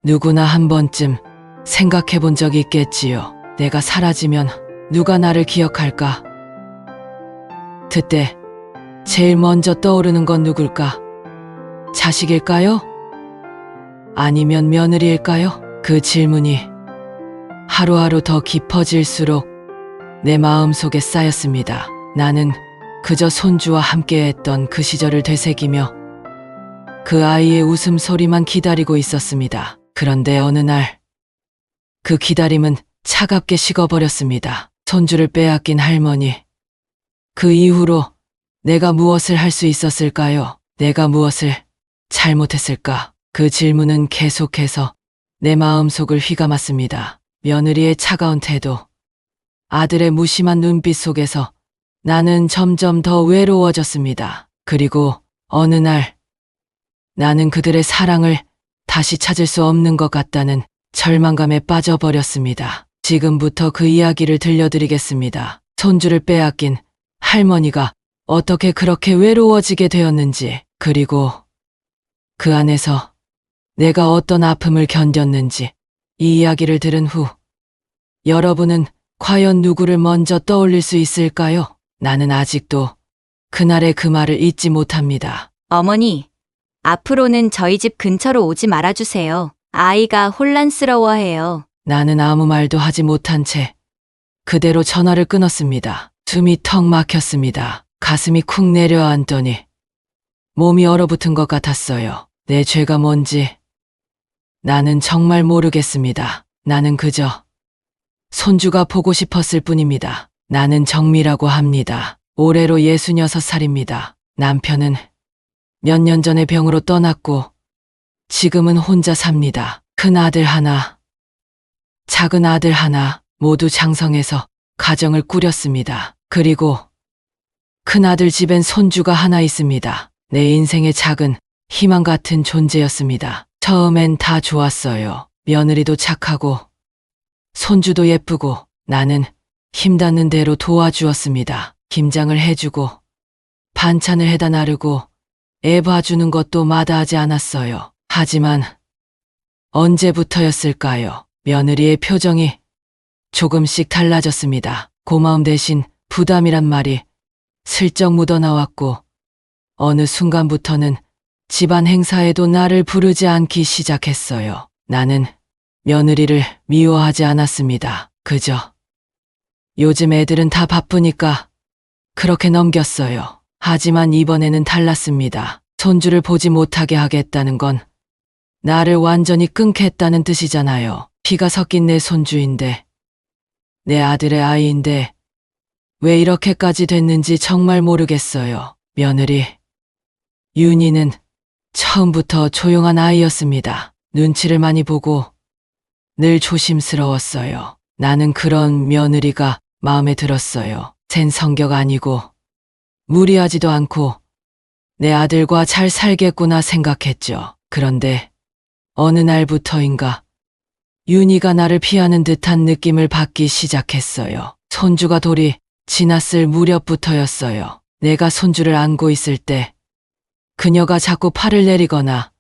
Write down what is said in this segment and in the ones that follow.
누구나 한 번쯤 생각해 본 적이 있겠지요. 내가 사라지면 누가 나를 기억할까? 그때 제일 먼저 떠오르는 건 누굴까? 자식일까요? 아니면 며느리일까요? 그 질문이 하루하루 더 깊어질수록 내 마음속에 쌓였습니다. 나는 그저 손주와 함께했던 그 시절을 되새기며 그 아이의 웃음소리만 기다리고 있었습니다. 그런데 어느 날 그 기다림은 차갑게 식어버렸습니다. 손주를 빼앗긴 할머니. 그 이후로 내가 무엇을 할 수 있었을까요? 내가 무엇을 잘못했을까? 그 질문은 계속해서 내 마음속을 휘감았습니다. 며느리의 차가운 태도, 아들의 무심한 눈빛 속에서 나는 점점 더 외로워졌습니다. 그리고 어느 날 나는 그들의 사랑을 다시 찾을 수 없는 것 같다는 절망감에 빠져버렸습니다. 지금부터 그 이야기를 들려드리겠습니다. 손주를 빼앗긴 할머니가 어떻게 그렇게 외로워지게 되었는지, 그리고 그 안에서 내가 어떤 아픔을 견뎠는지, 이 이야기를 들은 후 여러분은 과연 누구를 먼저 떠올릴 수 있을까요? 나는 아직도 그날의 그 말을 잊지 못합니다. 어머니, 앞으로는 저희 집 근처로 오지 말아주세요. 아이가 혼란스러워해요. 나는 아무 말도 하지 못한 채 그대로 전화를 끊었습니다. 숨이 턱 막혔습니다. 가슴이 쿵 내려앉더니 몸이 얼어붙은 것 같았어요. 내 죄가 뭔지 나는 정말 모르겠습니다. 나는 그저 손주가 보고 싶었을 뿐입니다. 나는 정미라고 합니다. 올해로 66살입니다. 남편은 몇 년 전에 병으로 떠났고 지금은 혼자 삽니다. 큰 아들 하나, 작은 아들 하나 모두 장성해서 가정을 꾸렸습니다. 그리고 큰 아들 집엔 손주가 하나 있습니다. 내 인생의 작은 희망 같은 존재였습니다. 처음엔 다 좋았어요. 며느리도 착하고 손주도 예쁘고 나는 힘닿는 대로 도와주었습니다. 김장을 해주고 반찬을 해다 나르고 애 봐주는 것도 마다하지 않았어요. 하지만 언제부터였을까요? 며느리의 표정이 조금씩 달라졌습니다. 고마움 대신 부담이란 말이 슬쩍 묻어나왔고 어느 순간부터는 집안 행사에도 나를 부르지 않기 시작했어요. 나는 며느리를 미워하지 않았습니다. 그저 요즘 애들은 다 바쁘니까 그렇게 넘겼어요. 하지만 이번에는 달랐습니다. 손주를 보지 못하게 하겠다는 건 나를 완전히 끊겠다는 뜻이잖아요. 피가 섞인 내 손주인데, 내 아들의 아이인데 왜 이렇게까지 됐는지 정말 모르겠어요. 며느리 윤희는 처음부터 조용한 아이였습니다. 눈치를 많이 보고 늘 조심스러웠어요. 나는 그런 며느리가 마음에 들었어요. 센 성격 아니고 무리하지도 않고 내 아들과 잘 살겠구나 생각했죠. 그런데 어느 날부터인가 윤희가 나를 피하는 듯한 느낌을 받기 시작했어요. 손주가 돌이 지났을 무렵부터였어요. 내가 손주를 안고 있을 때 그녀가 자꾸 팔을 내리거나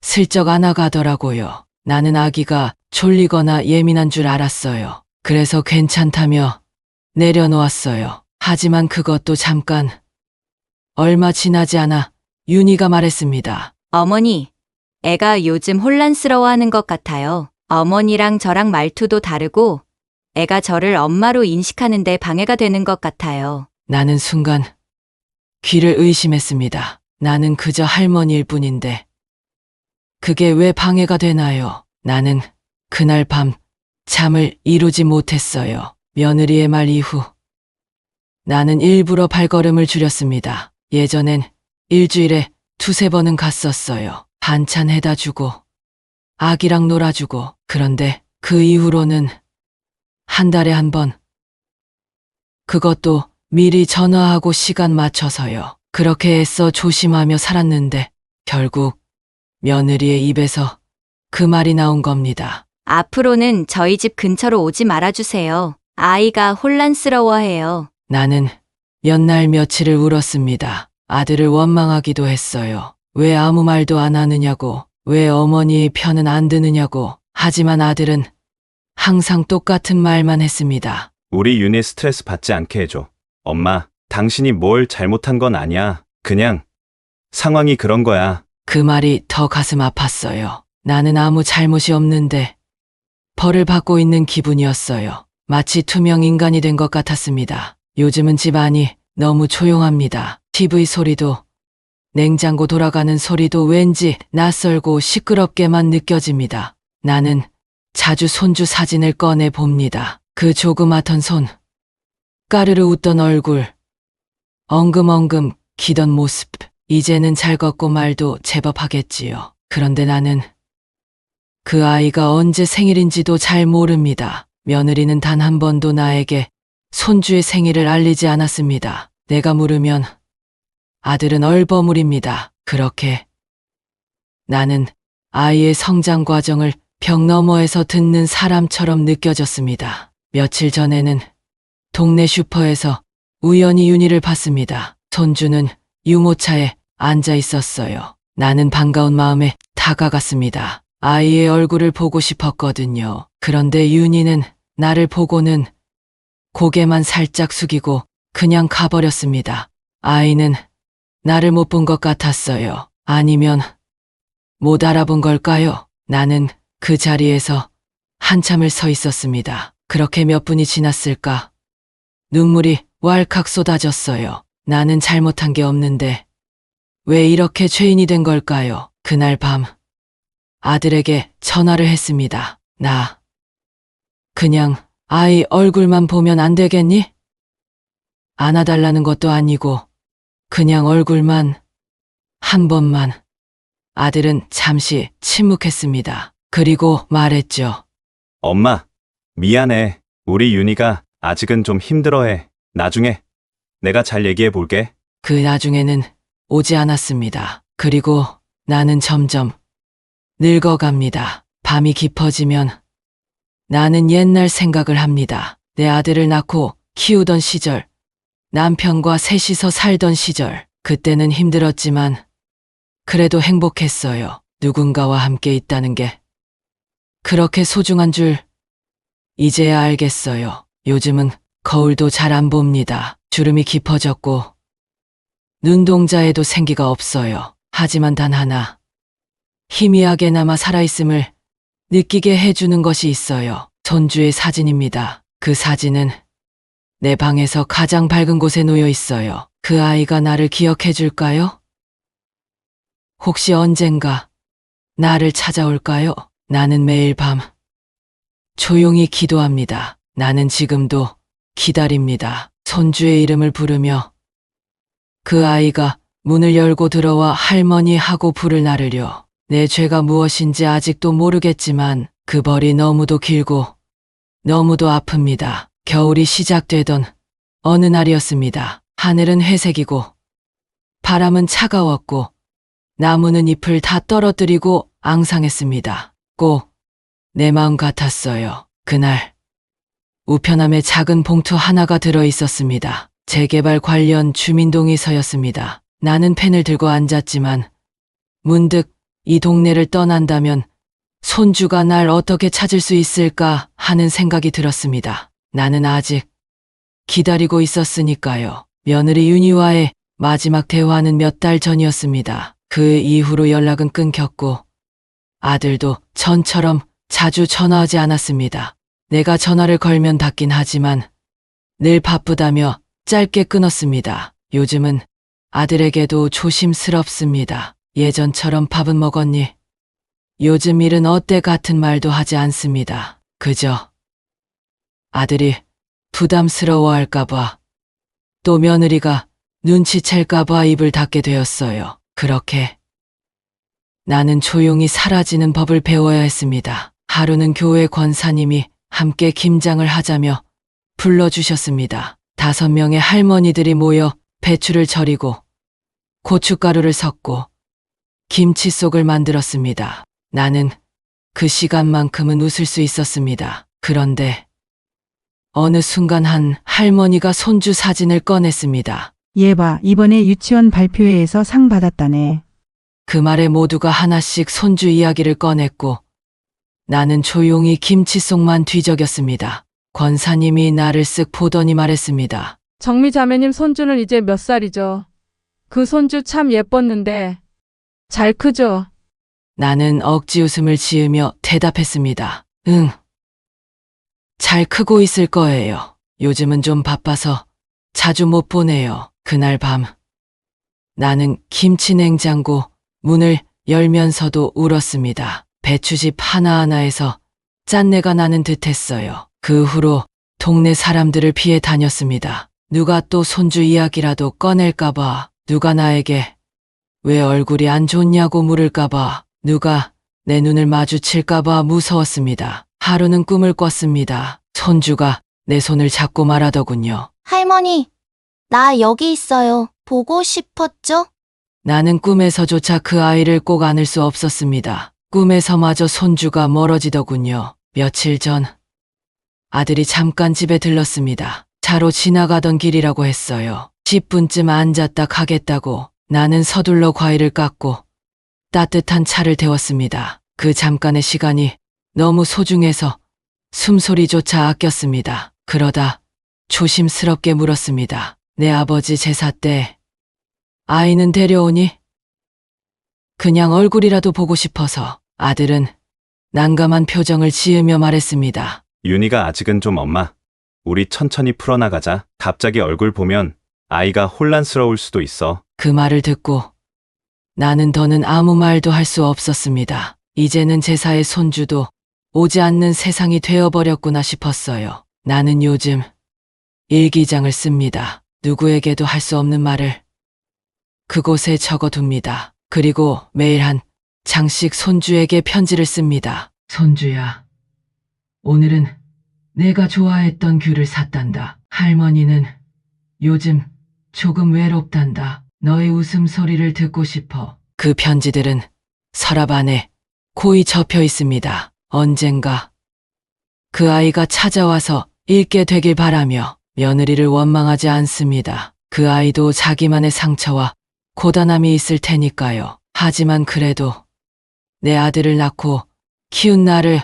슬쩍 안아가더라고요. 나는 아기가 졸리거나 예민한 줄 알았어요. 그래서 괜찮다며 내려놓았어요. 하지만 그것도 잠깐. 얼마 지나지 않아 윤희가 말했습니다. 어머니, 애가 요즘 혼란스러워하는 것 같아요. 어머니랑 저랑 말투도 다르고 애가 저를 엄마로 인식하는데 방해가 되는 것 같아요. 나는 순간 귀를 의심했습니다. 나는 그저 할머니일 뿐인데 그게 왜 방해가 되나요? 나는 그날 밤 잠을 이루지 못했어요. 며느리의 말 이후 나는 일부러 발걸음을 줄였습니다. 예전엔 일주일에 2~3번은 갔었어요. 반찬 해다 주고 아기랑 놀아주고. 그런데 그 이후로는 한 달에 1번. 그것도 미리 전화하고 시간 맞춰서요. 그렇게 애써 조심하며 살았는데 결국 며느리의 입에서 그 말이 나온 겁니다. 앞으로는 저희 집 근처로 오지 말아주세요. 아이가 혼란스러워해요. 나는 몇 날 며칠을 울었습니다. 아들을 원망하기도 했어요. 왜 아무 말도 안 하느냐고. 왜 어머니 편은 안 드느냐고. 하지만 아들은 항상 똑같은 말만 했습니다. 우리 윤희 스트레스 받지 않게 해줘. 엄마, 당신이 뭘 잘못한 건 아니야. 그냥 상황이 그런 거야. 그 말이 더 가슴 아팠어요. 나는 아무 잘못이 없는데 벌을 받고 있는 기분이었어요. 마치 투명 인간이 된 것 같았습니다. 요즘은 집안이 너무 조용합니다. TV 소리도, 냉장고 돌아가는 소리도 왠지 낯설고 시끄럽게만 느껴집니다. 나는 자주 손주 사진을 꺼내 봅니다. 그 조그맣던 손, 까르르 웃던 얼굴, 엉금엉금 기던 모습. 이제는 잘 걷고 말도 제법 하겠지요. 그런데 나는 그 아이가 언제 생일인지도 잘 모릅니다. 며느리는 단 한 번도 나에게 손주의 생일을 알리지 않았습니다. 내가 물으면 아들은 얼버무립니다. 그렇게 나는 아이의 성장 과정을 벽 너머에서 듣는 사람처럼 느껴졌습니다. 며칠 전에는 동네 슈퍼에서 우연히 윤희를 봤습니다. 손주는 유모차에 앉아 있었어요. 나는 반가운 마음에 다가갔습니다. 아이의 얼굴을 보고 싶었거든요. 그런데 윤희는 나를 보고는 고개만 살짝 숙이고 그냥 가버렸습니다. 아이는 나를 못 본 것 같았어요. 아니면 못 알아본 걸까요? 나는 그 자리에서 한참을 서 있었습니다. 그렇게 몇 분이 지났을까? 눈물이 왈칵 쏟아졌어요. 나는 잘못한 게 없는데 왜 이렇게 죄인이 된 걸까요? 그날 밤 아들에게 전화를 했습니다. 나 그냥 아이 얼굴만 보면 안 되겠니? 안아달라는 것도 아니고 그냥 얼굴만 한 번만. 아들은 잠시 침묵했습니다. 그리고 말했죠. 엄마, 미안해. 우리 윤희가 아직은 좀 힘들어해. 나중에 내가 잘 얘기해 볼게. 그 나중에는 오지 않았습니다. 그리고 나는 점점 늙어갑니다. 밤이 깊어지면 나는 옛날 생각을 합니다. 내 아들을 낳고 키우던 시절, 남편과 셋이서 살던 시절, 그때는 힘들었지만 그래도 행복했어요. 누군가와 함께 있다는 게 그렇게 소중한 줄 이제야 알겠어요. 요즘은 거울도 잘 안 봅니다. 주름이 깊어졌고 눈동자에도 생기가 없어요. 하지만 단 하나, 희미하게나마 살아있음을 느끼게 해주는 것이 있어요. 손주의 사진입니다. 그 사진은 내 방에서 가장 밝은 곳에 놓여 있어요. 그 아이가 나를 기억해 줄까요? 혹시 언젠가 나를 찾아올까요? 나는 매일 밤 조용히 기도합니다. 나는 지금도 기다립니다. 손주의 이름을 부르며 그 아이가 문을 열고 들어와 할머니 하고 부를 나르려. 내 죄가 무엇인지 아직도 모르겠지만 그 벌이 너무도 길고 너무도 아픕니다. 겨울이 시작되던 어느 날이었습니다. 하늘은 회색이고 바람은 차가웠고 나무는 잎을 다 떨어뜨리고 앙상했습니다. 꼭 내 마음 같았어요. 그날 우편함에 작은 봉투 하나가 들어 있었습니다. 재개발 관련 주민동의서였습니다. 나는 펜을 들고 앉았지만 문득 이 동네를 떠난다면 손주가 날 어떻게 찾을 수 있을까 하는 생각이 들었습니다. 나는 아직 기다리고 있었으니까요. 며느리 윤희와의 마지막 대화는 몇 달 전이었습니다. 그 이후로 연락은 끊겼고 아들도 전처럼 자주 전화하지 않았습니다. 내가 전화를 걸면 받긴 하지만 늘 바쁘다며 짧게 끊었습니다. 요즘은 아들에게도 조심스럽습니다. 예전처럼 밥은 먹었니? 요즘 일은 어때 같은 말도 하지 않습니다. 그저 아들이 부담스러워할까봐 또 며느리가 눈치챌까봐 입을 닫게 되었어요. 그렇게 나는 조용히 사라지는 법을 배워야 했습니다. 하루는 교회 권사님이 함께 김장을 하자며 불러주셨습니다. 5명의 할머니들이 모여 배추를 절이고 고춧가루를 섞고 김치속을 만들었습니다. 나는 그 시간만큼은 웃을 수 있었습니다. 그런데 어느 순간 한 할머니가 손주 사진을 꺼냈습니다. 얘 봐, 이번에 유치원 발표회에서 상 받았다네. 그 말에 모두가 하나씩 손주 이야기를 꺼냈고 나는 조용히 김치 속만 뒤적였습니다. 권사님이 나를 쓱 보더니 말했습니다. 정미 자매님 손주는 이제 몇 살이죠? 그 손주 참 예뻤는데 잘 크죠? 나는 억지 웃음을 지으며 대답했습니다. 응. 잘 크고 있을 거예요. 요즘은 좀 바빠서 자주 못 보네요. 그날 밤 나는 김치 냉장고 문을 열면서도 울었습니다. 배추즙 하나하나에서 짠내가 나는 듯했어요. 그 후로 동네 사람들을 피해 다녔습니다. 누가 또 손주 이야기라도 꺼낼까봐, 누가 나에게 왜 얼굴이 안 좋냐고 물을까봐, 누가 내 눈을 마주칠까봐 무서웠습니다. 하루는 꿈을 꿨습니다. 손주가 내 손을 잡고 말하더군요. 할머니, 나 여기 있어요. 보고 싶었죠? 나는 꿈에서조차 그 아이를 꼭 안을 수 없었습니다. 꿈에서마저 손주가 멀어지더군요. 며칠 전 아들이 잠깐 집에 들렀습니다. 차로 지나가던 길이라고 했어요. 10분쯤 앉았다 가겠다고. 나는 서둘러 과일을 깎고 따뜻한 차를 데웠습니다. 그 잠깐의 시간이 너무 소중해서 숨소리조차 아꼈습니다. 그러다 조심스럽게 물었습니다. 내 아버지 제사 때 아이는 데려오니? 그냥 얼굴이라도 보고 싶어서. 아들은 난감한 표정을 지으며 말했습니다. 윤희가 아직은 좀 엄마. 우리 천천히 풀어나가자. 갑자기 얼굴 보면 아이가 혼란스러울 수도 있어. 그 말을 듣고 나는 더는 아무 말도 할 수 없었습니다. 이제는 제사의 손주도 오지 않는 세상이 되어버렸구나 싶었어요. 나는 요즘 일기장을 씁니다. 누구에게도 할 수 없는 말을 그곳에 적어둡니다. 그리고 매일 한 장씩 손주에게 편지를 씁니다. 손주야, 오늘은 내가 좋아했던 귤을 샀단다. 할머니는 요즘 조금 외롭단다. 너의 웃음소리를 듣고 싶어. 그 편지들은 서랍 안에 고이 접혀 있습니다. 언젠가 그 아이가 찾아와서 읽게 되길 바라며 며느리를 원망하지 않습니다. 그 아이도 자기만의 상처와 고단함이 있을 테니까요. 하지만 그래도 내 아들을 낳고 키운 나를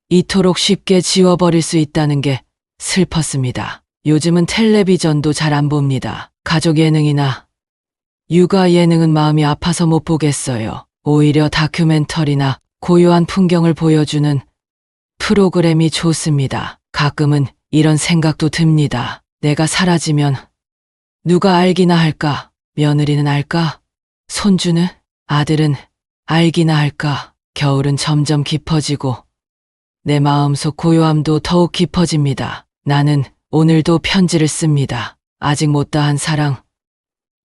이토록 쉽게 지워버릴 수 있다는 게 슬펐습니다. 요즘은 텔레비전도 잘 안 봅니다. 가족 예능이나 육아 예능은 마음이 아파서 못 보겠어요. 오히려 다큐멘터리나 고요한 풍경을 보여주는 프로그램이 좋습니다. 가끔은 이런 생각도 듭니다. 내가 사라지면 누가 알기나 할까? 며느리는 알까? 손주는? 아들은 알기나 할까? 겨울은 점점 깊어지고 내 마음속 고요함도 더욱 깊어집니다. 나는 오늘도 편지를 씁니다. 아직 못다한 사랑,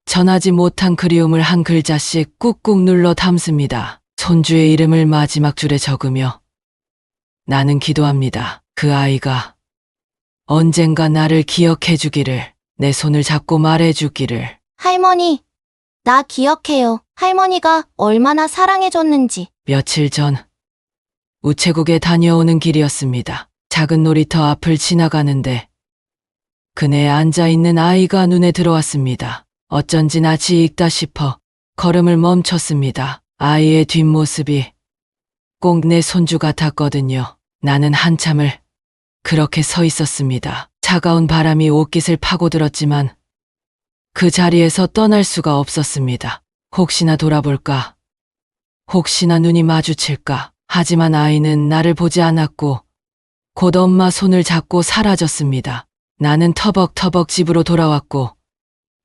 전하지 못한 그리움을 한 글자씩 꾹꾹 눌러 담습니다. 손주의 이름을 마지막 줄에 적으며 나는 기도합니다. 그 아이가 언젠가 나를 기억해 주기를, 내 손을 잡고 말해 주기를. 할머니, 나 기억해요. 할머니가 얼마나 사랑해줬는지. 며칠 전 우체국에 다녀오는 길이었습니다. 작은 놀이터 앞을 지나가는데 그네에 앉아있는 아이가 눈에 들어왔습니다. 어쩐지 낯이 익다 싶어 걸음을 멈췄습니다. 아이의 뒷모습이 꼭 내 손주 같았거든요. 나는 한참을 그렇게 서 있었습니다. 차가운 바람이 옷깃을 파고들었지만 그 자리에서 떠날 수가 없었습니다. 혹시나 돌아볼까? 혹시나 눈이 마주칠까? 하지만 아이는 나를 보지 않았고 곧 엄마 손을 잡고 사라졌습니다. 나는 터벅터벅 집으로 돌아왔고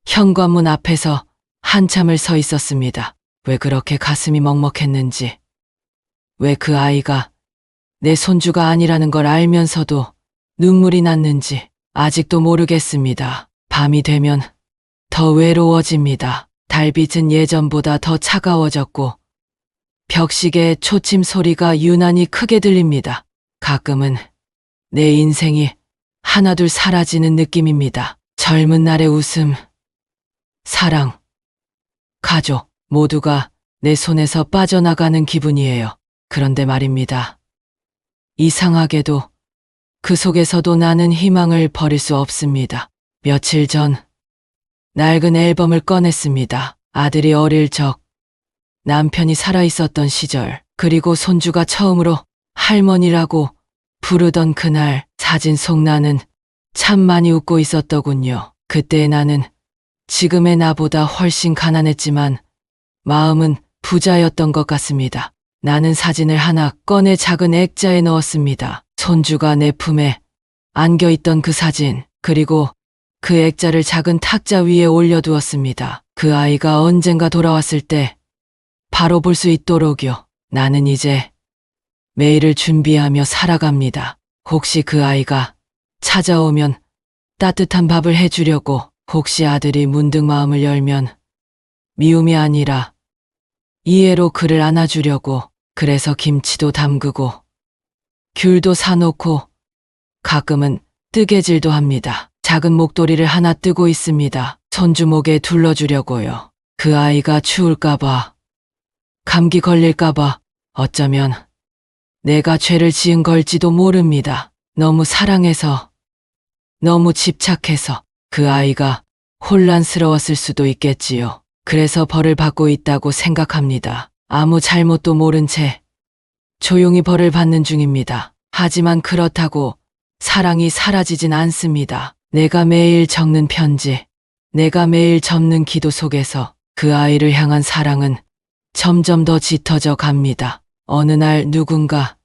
현관문 앞에서 한참을 서 있었습니다. 왜 그렇게 가슴이 먹먹했는지, 왜 그 아이가 내 손주가 아니라는 걸 알면서도 눈물이 났는지 아직도 모르겠습니다. 밤이 되면 더 외로워집니다. 달빛은 예전보다 더 차가워졌고 벽시계의 초침 소리가 유난히 크게 들립니다. 가끔은 내 인생이 하나둘 사라지는 느낌입니다. 젊은 날의 웃음, 사랑, 가족 모두가 내 손에서 빠져나가는 기분이에요. 그런데 말입니다. 이상하게도 그 속에서도 나는 희망을 버릴 수 없습니다. 며칠 전 낡은 앨범을 꺼냈습니다. 아들이 어릴 적 남편이 살아있었던 시절, 그리고 손주가 처음으로 할머니라고 부르던 그날 사진 속 나는 참 많이 웃고 있었더군요. 그때의 나는 지금의 나보다 훨씬 가난했지만 마음은 부자였던 것 같습니다. 나는 사진을 하나 꺼내 작은 액자에 넣었습니다. 손주가 내 품에 안겨있던 그 사진, 그리고 그 액자를 작은 탁자 위에 올려두었습니다. 그 아이가 언젠가 돌아왔을 때 바로 볼 수 있도록요. 나는 이제 매일을 준비하며 살아갑니다. 혹시 그 아이가 찾아오면 따뜻한 밥을 해주려고, 혹시 아들이 문득 마음을 열면 미움이 아니라 이해로 그를 안아주려고, 그래서 김치도 담그고 귤도 사놓고 가끔은 뜨개질도 합니다. 작은 목도리를 하나 뜨고 있습니다. 손주 목에 둘러주려고요. 그 아이가 추울까봐, 감기 걸릴까봐, 어쩌면 내가 죄를 지은 걸지도 모릅니다. 너무 사랑해서, 너무 집착해서 그 아이가 혼란스러웠을 수도 있겠지요. 그래서 벌을 받고 있다고 생각합니다. 아무 잘못도 모른 채 조용히 벌을 받는 중입니다. 하지만 그렇다고 사랑이 사라지진 않습니다. 내가 매일 적는 편지, 내가 매일 접는 기도 속에서 그 아이를 향한 사랑은 점점 더 짙어져 갑니다. 어느 날 누군가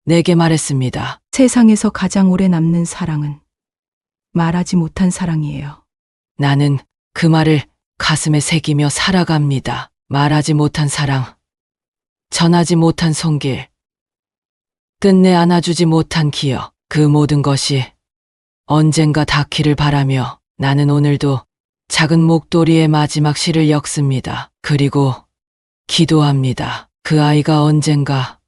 내게 말했습니다. 세상에서 가장 오래 남는 사랑은 말하지 못한 사랑이에요. 나는 그 말을 가슴에 새기며 살아갑니다. 말하지 못한 사랑, 전하지 못한 손길, 끝내 안아주지 못한 기억, 그 모든 것이 언젠가 닿기를 바라며 나는 오늘도 작은 목도리의 마지막 시를 엮습니다. 그리고 기도합니다. 그 아이가 언젠가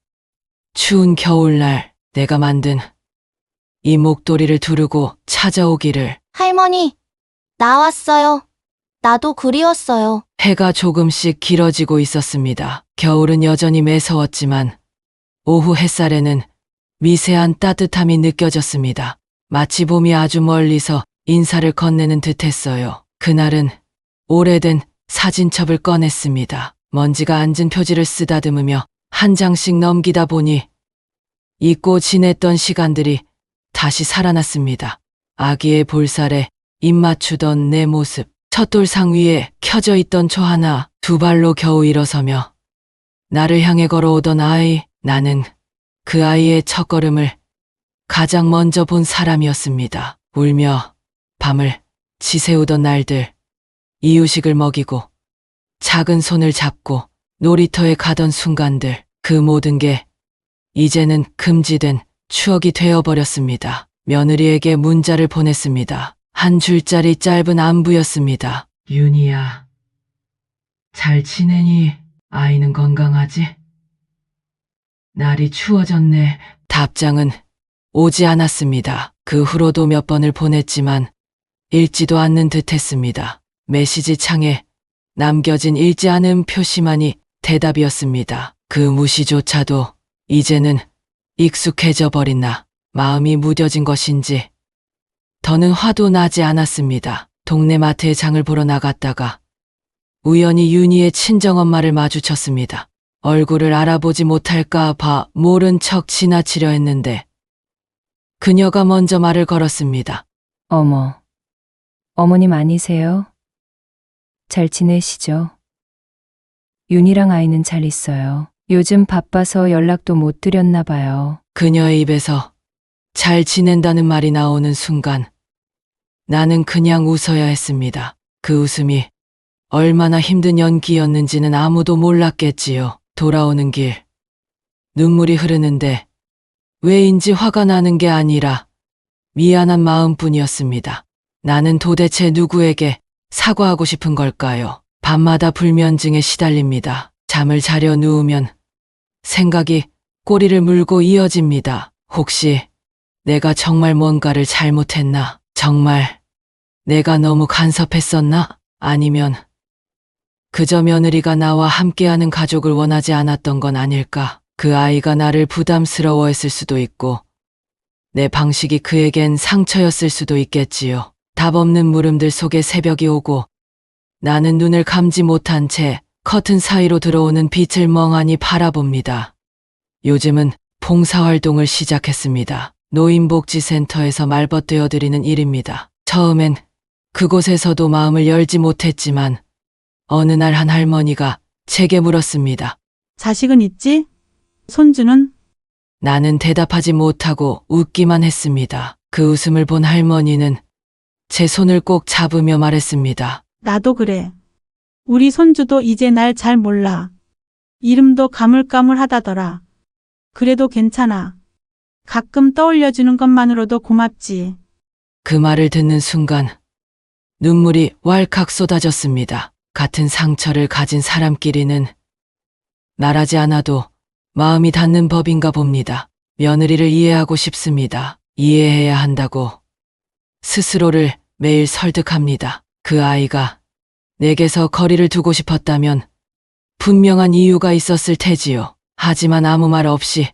추운 겨울날 내가 만든 이 목도리를 두르고 찾아오기를. 할머니, 나왔어요. 나도 그리웠어요. 해가 조금씩 길어지고 있었습니다. 겨울은 여전히 매서웠지만 오후 햇살에는 미세한 따뜻함이 느껴졌습니다. 마치 봄이 아주 멀리서 인사를 건네는 듯했어요. 그날은 오래된 사진첩을 꺼냈습니다. 먼지가 앉은 표지를 쓰다듬으며 한 장씩 넘기다 보니 잊고 지냈던 시간들이 다시 살아났습니다. 아기의 볼살에 입 맞추던 내 모습, 찻돌상 위에 켜져 있던 초 하나, 두 발로 겨우 일어서며 나를 향해 걸어오던 아이, 나는 그 아이의 첫걸음을 가장 먼저 본 사람이었습니다. 울며 밤을 지새우던 날들, 이유식을 먹이고 작은 손을 잡고 놀이터에 가던 순간들, 그 모든 게 이제는 금지된 추억이 되어버렸습니다. 며느리에게 문자를 보냈습니다. 한 줄짜리 짧은 안부였습니다. 윤희야, 잘 지내니? 아이는 건강하지? 날이 추워졌네. 답장은 오지 않았습니다. 그 후로도 몇 번을 보냈지만 읽지도 않는 듯했습니다. 메시지 창에 남겨진 읽지 않은 표시만이 대답이었습니다. 그 무시조차도 이제는 익숙해져 버린 나, 마음이 무뎌진 것인지 더는 화도 나지 않았습니다. 동네 마트에 장을 보러 나갔다가 우연히 윤희의 친정엄마를 마주쳤습니다. 얼굴을 알아보지 못할까 봐 모른 척 지나치려 했는데 그녀가 먼저 말을 걸었습니다. 어머, 어머님 아니세요? 잘 지내시죠? 윤이랑 아이는 잘 있어요. 요즘 바빠서 연락도 못 드렸나 봐요. 그녀의 입에서 잘 지낸다는 말이 나오는 순간 나는 그냥 웃어야 했습니다. 그 웃음이 얼마나 힘든 연기였는지는 아무도 몰랐겠지요. 돌아오는 길 눈물이 흐르는데 왜인지 화가 나는 게 아니라 미안한 마음뿐이었습니다. 나는 도대체 누구에게 사과하고 싶은 걸까요? 밤마다 불면증에 시달립니다. 잠을 자려 누우면 생각이 꼬리를 물고 이어집니다. 혹시 내가 정말 뭔가를 잘못했나? 정말 내가 너무 간섭했었나? 아니면 그저 며느리가 나와 함께하는 가족을 원하지 않았던 건 아닐까? 그 아이가 나를 부담스러워했을 수도 있고 내 방식이 그에겐 상처였을 수도 있겠지요. 답 없는 물음들 속에 새벽이 오고 나는 눈을 감지 못한 채 커튼 사이로 들어오는 빛을 멍하니 바라봅니다. 요즘은 봉사활동을 시작했습니다. 노인복지센터에서 말벗되어 드리는 일입니다. 처음엔 그곳에서도 마음을 열지 못했지만 어느 날 한 할머니가 제게 물었습니다. 자식은 있지? 손주는? 나는 대답하지 못하고 웃기만 했습니다. 그 웃음을 본 할머니는 제 손을 꼭 잡으며 말했습니다. 나도 그래. 우리 손주도 이제 날 잘 몰라. 이름도 가물가물하다더라. 그래도 괜찮아. 가끔 떠올려주는 것만으로도 고맙지. 그 말을 듣는 순간 눈물이 왈칵 쏟아졌습니다. 같은 상처를 가진 사람끼리는 말하지 않아도 마음이 닿는 법인가 봅니다. 며느리를 이해하고 싶습니다. 이해해야 한다고 스스로를 매일 설득합니다. 그 아이가 내게서 거리를 두고 싶었다면 분명한 이유가 있었을 테지요. 하지만 아무 말 없이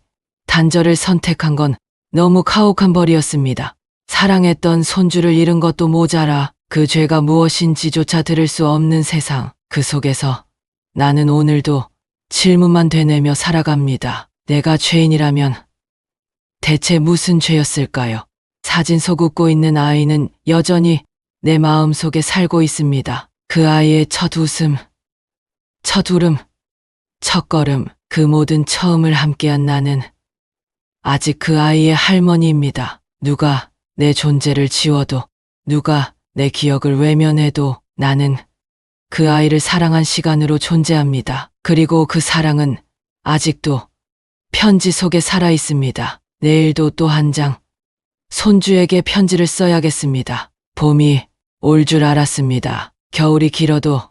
단절을 선택한 건 너무 가혹한 벌이었습니다. 사랑했던 손주를 잃은 것도 모자라 그 죄가 무엇인지조차 들을 수 없는 세상. 그 속에서 나는 오늘도 질문만 되뇌며 살아갑니다. 내가 죄인이라면 대체 무슨 죄였을까요? 사진 속 웃고 있는 아이는 여전히 내 마음속에 살고 있습니다. 그 아이의 첫 웃음, 첫 울음, 첫 걸음, 그 모든 처음을 함께한 나는 아직 그 아이의 할머니입니다. 누가 내 존재를 지워도, 누가 내 기억을 외면해도 나는 그 아이를 사랑한 시간으로 존재합니다. 그리고 그 사랑은 아직도 편지 속에 살아 있습니다. 내일도 또 한 장 손주에게 편지를 써야겠습니다. 봄이 올 줄 알았습니다. 겨울이 길어도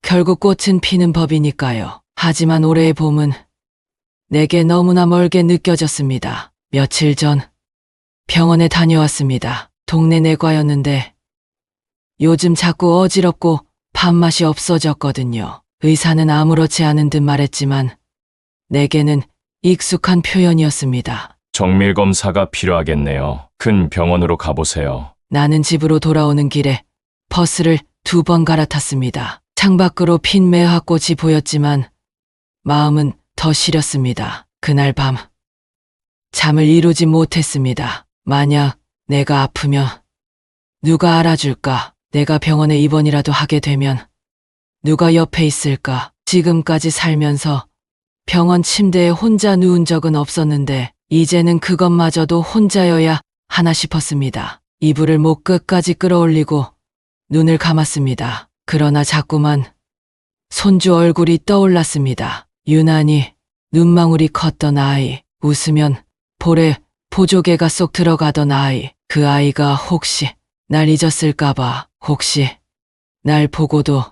결국 꽃은 피는 법이니까요. 하지만 올해의 봄은 내게 너무나 멀게 느껴졌습니다. 며칠 전 병원에 다녀왔습니다. 동네 내과였는데 요즘 자꾸 어지럽고 밥맛이 없어졌거든요. 의사는 아무렇지 않은 듯 말했지만 내게는 익숙한 표현이었습니다. 정밀 검사가 필요하겠네요. 큰 병원으로 가보세요. 나는 집으로 돌아오는 길에 버스를 2번 갈아탔습니다. 창밖으로 핀 매화꽃이 보였지만 마음은 더 시렸습니다. 그날 밤 잠을 이루지 못했습니다. 만약 내가 아프면 누가 알아줄까? 내가 병원에 입원이라도 하게 되면 누가 옆에 있을까? 지금까지 살면서 병원 침대에 혼자 누운 적은 없었는데 이제는 그것마저도 혼자여야 하나 싶었습니다. 이불을 목 끝까지 끌어올리고 눈을 감았습니다. 그러나 자꾸만 손주 얼굴이 떠올랐습니다. 유난히 눈망울이 컸던 아이, 웃으면 볼에 보조개가 쏙 들어가던 아이, 그 아이가 혹시 날 잊었을까봐, 혹시 날 보고도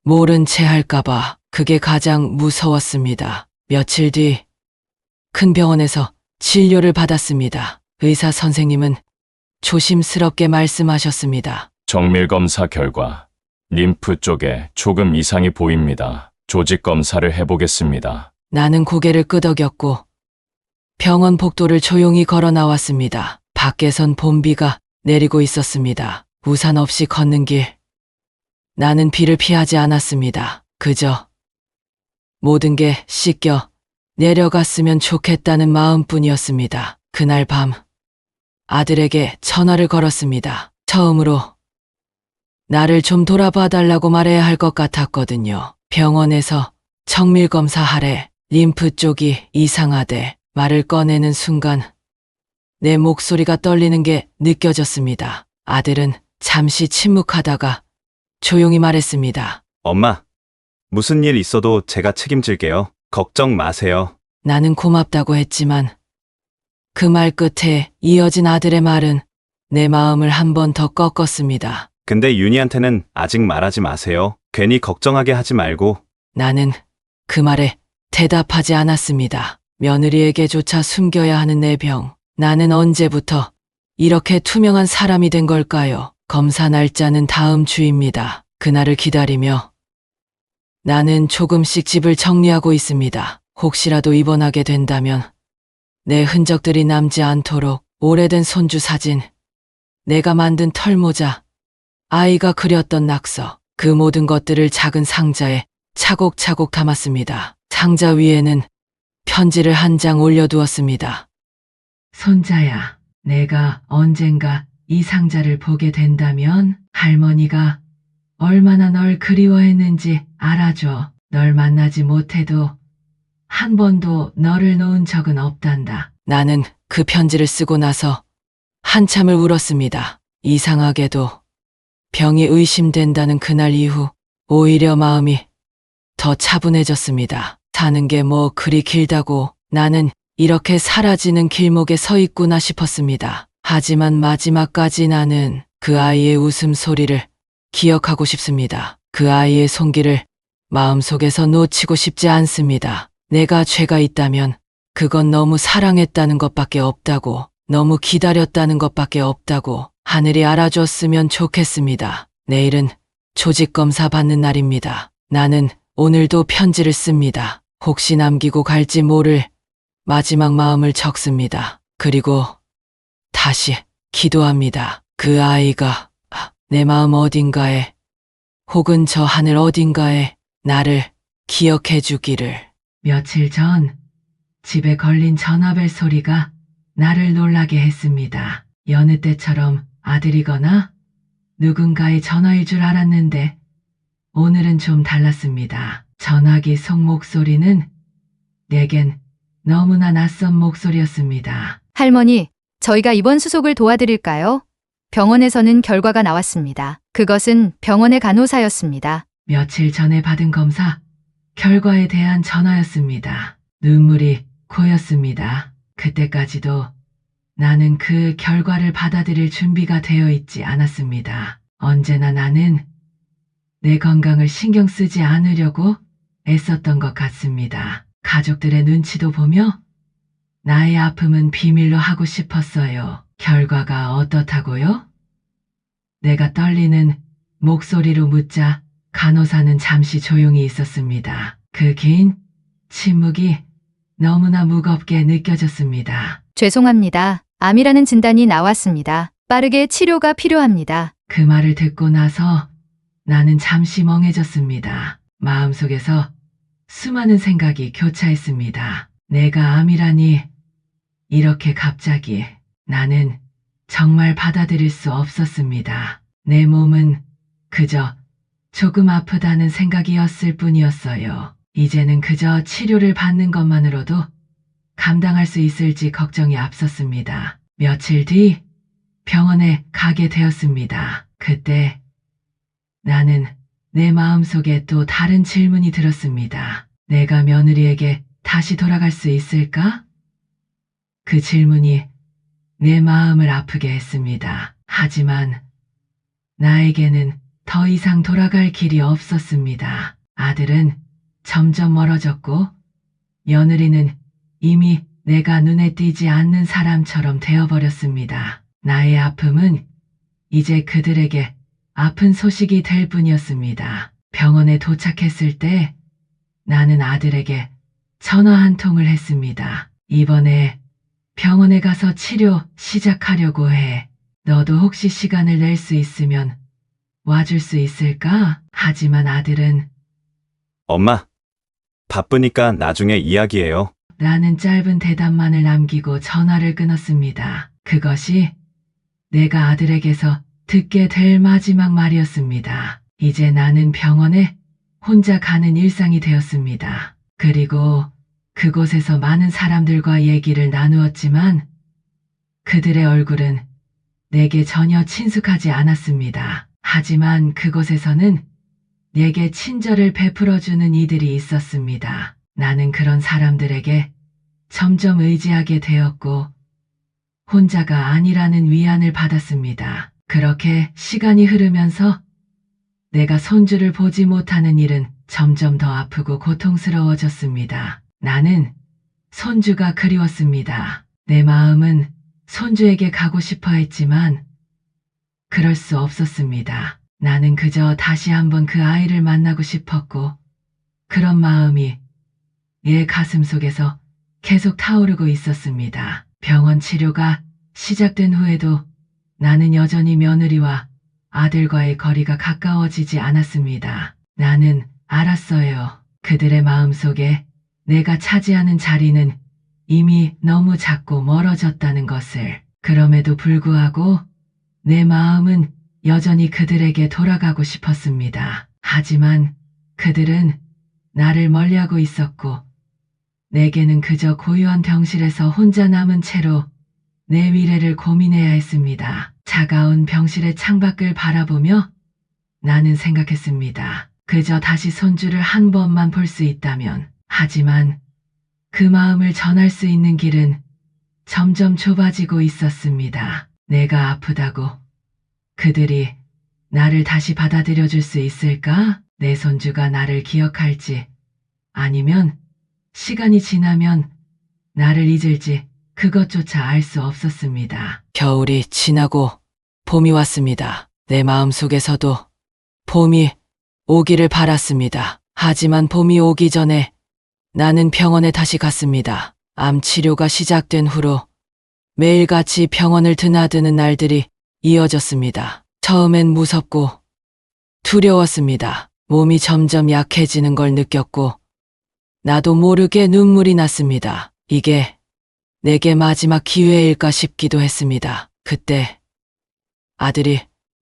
모른 채 할까봐 그게 가장 무서웠습니다. 며칠 뒤 큰 병원에서 진료를 받았습니다. 의사 선생님은 조심스럽게 말씀하셨습니다. 정밀 검사 결과 림프 쪽에 조금 이상이 보입니다. 조직 검사를 해보겠습니다. 나는 고개를 끄덕였고 병원 복도를 조용히 걸어 나왔습니다. 밖에선 봄비가 내리고 있었습니다. 우산 없이 걷는 길. 나는 비를 피하지 않았습니다. 그저 모든 게 씻겨 내려갔으면 좋겠다는 마음뿐이었습니다. 그날 밤 아들에게 전화를 걸었습니다. 처음으로 나를 좀 돌아봐 달라고 말해야 할 것 같았거든요. 병원에서 정밀검사 하래. 림프 쪽이 이상하대. 말을 꺼내는 순간 내 목소리가 떨리는 게 느껴졌습니다. 아들은 잠시 침묵하다가 조용히 말했습니다. 엄마, 무슨 일 있어도 제가 책임질게요. 걱정 마세요. 나는 고맙다고 했지만 그 말 끝에 이어진 아들의 말은 내 마음을 한 번 더 꺾었습니다. 근데 윤희한테는 아직 말하지 마세요. 괜히 걱정하게 하지 말고. 나는 그 말에 대답하지 않았습니다. 며느리에게조차 숨겨야 하는 내 병. 나는 언제부터 이렇게 투명한 사람이 된 걸까요? 검사 날짜는 다음 주입니다. 그날을 기다리며 나는 조금씩 집을 정리하고 있습니다. 혹시라도 입원하게 된다면 내 흔적들이 남지 않도록 오래된 손주 사진, 내가 만든 털모자, 아이가 그렸던 낙서, 그 모든 것들을 작은 상자에 차곡차곡 담았습니다. 상자 위에는 편지를 한 장 올려두었습니다. 손자야, 내가 언젠가 이 상자를 보게 된다면 할머니가 얼마나 널 그리워했는지 알아줘. 널 만나지 못해도 한 번도 너를 놓은 적은 없단다. 나는 그 편지를 쓰고 나서 한참을 울었습니다. 이상하게도 병이 의심된다는 그날 이후 오히려 마음이 더 차분해졌습니다. 사는 게 뭐 그리 길다고 나는 이렇게 사라지는 길목에 서 있구나 싶었습니다. 하지만 마지막까지 나는 그 아이의 웃음소리를 기억하고 싶습니다. 그 아이의 손길을 마음속에서 놓치고 싶지 않습니다. 내가 죄가 있다면 그건 너무 사랑했다는 것밖에 없다고, 너무 기다렸다는 것밖에 없다고 하늘이 알아줬으면 좋겠습니다. 내일은 조직검사 받는 날입니다. 나는 오늘도 편지를 씁니다. 혹시 남기고 갈지 모를 마지막 마음을 적습니다. 그리고 다시 기도합니다. 그 아이가 내 마음 어딘가에 혹은 저 하늘 어딘가에 나를 기억해 주기를. 며칠 전 집에 걸린 전화벨 소리가 나를 놀라게 했습니다. 여느 때처럼 아들이거나 누군가의 전화일 줄 알았는데 오늘은 좀 달랐습니다. 전화기 속 목소리는 내겐 너무나 낯선 목소리였습니다. 할머니, 저희가 입원 수속을 도와드릴까요? 병원에서는 결과가 나왔습니다. 그것은 병원의 간호사였습니다. 며칠 전에 받은 검사 결과에 대한 전화였습니다. 눈물이 고였습니다. 그때까지도 나는 그 결과를 받아들일 준비가 되어 있지 않았습니다. 언제나 나는 내 건강을 신경 쓰지 않으려고 애썼던 것 같습니다. 가족들의 눈치도 보며 나의 아픔은 비밀로 하고 싶었어요. 결과가 어떻다고요? 내가 떨리는 목소리로 묻자 간호사는 잠시 조용히 있었습니다. 그 긴 침묵이 너무나 무겁게 느껴졌습니다. 죄송합니다. 암이라는 진단이 나왔습니다. 빠르게 치료가 필요합니다. 그 말을 듣고 나서 나는 잠시 멍해졌습니다. 마음속에서 수많은 생각이 교차했습니다. 내가 암이라니, 이렇게 갑자기. 나는 정말 받아들일 수 없었습니다. 내 몸은 그저 조금 아프다는 생각이었을 뿐이었어요. 이제는 그저 치료를 받는 것만으로도 감당할 수 있을지 걱정이 앞섰습니다. 며칠 뒤 병원에 가게 되었습니다. 그때 나는 내 마음속에 또 다른 질문이 들었습니다. 내가 며느리에게 다시 돌아갈 수 있을까? 그 질문이 내 마음을 아프게 했습니다. 하지만 나에게는 더 이상 돌아갈 길이 없었습니다. 아들은 점점 멀어졌고 며느리는 이미 내가 눈에 띄지 않는 사람처럼 되어버렸습니다. 나의 아픔은 이제 그들에게 아픈 소식이 될 뿐이었습니다. 병원에 도착했을 때 나는 아들에게 전화 한 통을 했습니다. 이번에 병원에 가서 치료 시작하려고 해. 너도 혹시 시간을 낼 수 있으면 와줄 수 있을까? 하지만 아들은 엄마, 바쁘니까 나중에 이야기해요. 라는 짧은 대답만을 남기고 전화를 끊었습니다. 그것이 내가 아들에게서 듣게 될 마지막 말이었습니다. 이제 나는 병원에 혼자 가는 일상이 되었습니다. 그리고 그곳에서 많은 사람들과 얘기를 나누었지만 그들의 얼굴은 내게 전혀 친숙하지 않았습니다. 하지만 그곳에서는 내게 친절을 베풀어주는 이들이 있었습니다. 나는 그런 사람들에게 점점 의지하게 되었고 혼자가 아니라는 위안을 받았습니다. 그렇게 시간이 흐르면서 내가 손주를 보지 못하는 일은 점점 더 아프고 고통스러워졌습니다. 나는 손주가 그리웠습니다. 내 마음은 손주에게 가고 싶어 했지만 그럴 수 없었습니다. 나는 그저 다시 한번 그 아이를 만나고 싶었고 그런 마음이 얘 가슴 속에서 계속 타오르고 있었습니다. 병원 치료가 시작된 후에도 나는 여전히 며느리와 아들과의 거리가 가까워지지 않았습니다. 나는 알았어요. 그들의 마음속에 내가 차지하는 자리는 이미 너무 작고 멀어졌다는 것을. 그럼에도 불구하고 내 마음은 여전히 그들에게 돌아가고 싶었습니다. 하지만 그들은 나를 멀리하고 있었고 내게는 그저 고요한 병실에서 혼자 남은 채로 내 미래를 고민해야 했습니다. 차가운 병실의 창밖을 바라보며 나는 생각했습니다. 그저 다시 손주를 한 번만 볼 수 있다면. 하지만 그 마음을 전할 수 있는 길은 점점 좁아지고 있었습니다. 내가 아프다고 그들이 나를 다시 받아들여 줄 수 있을까? 내 손주가 나를 기억할지 아니면 시간이 지나면 나를 잊을지 그것조차 알 수 없었습니다. 겨울이 지나고 봄이 왔습니다. 내 마음속에서도 봄이 오기를 바랐습니다. 하지만 봄이 오기 전에 나는 병원에 다시 갔습니다. 암 치료가 시작된 후로 매일같이 병원을 드나드는 날들이 이어졌습니다. 처음엔 무섭고 두려웠습니다. 몸이 점점 약해지는 걸 느꼈고 나도 모르게 눈물이 났습니다. 이게 내게 마지막 기회일까 싶기도 했습니다. 그때 아들이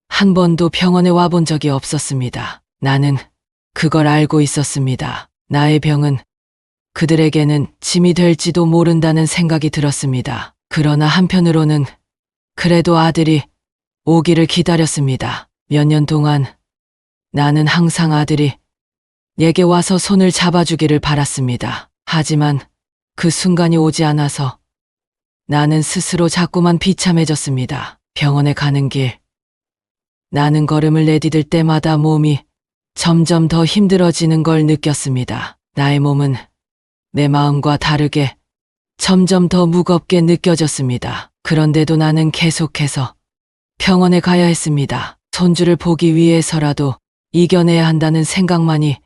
한 번도 병원에 와본 적이 없었습니다. 나는 그걸 알고 있었습니다. 나의 병은 그들에게는 짐이 될지도 모른다는 생각이 들었습니다. 그러나 한편으로는 그래도 아들이 오기를 기다렸습니다. 몇 년 동안 나는 항상 아들이 내게 와서 손을 잡아주기를 바랐습니다. 하지만 그 순간이 오지 않아서 나는 스스로 자꾸만 비참해졌습니다. 병원에 가는 길, 나는 걸음을 내디딜 때마다 몸이 점점 더 힘들어지는 걸 느꼈습니다. 나의 몸은 내 마음과 다르게 점점 더 무겁게 느껴졌습니다. 그런데도 나는 계속해서 병원에 가야 했습니다. 손주를 보기 위해서라도 이겨내야 한다는 생각만이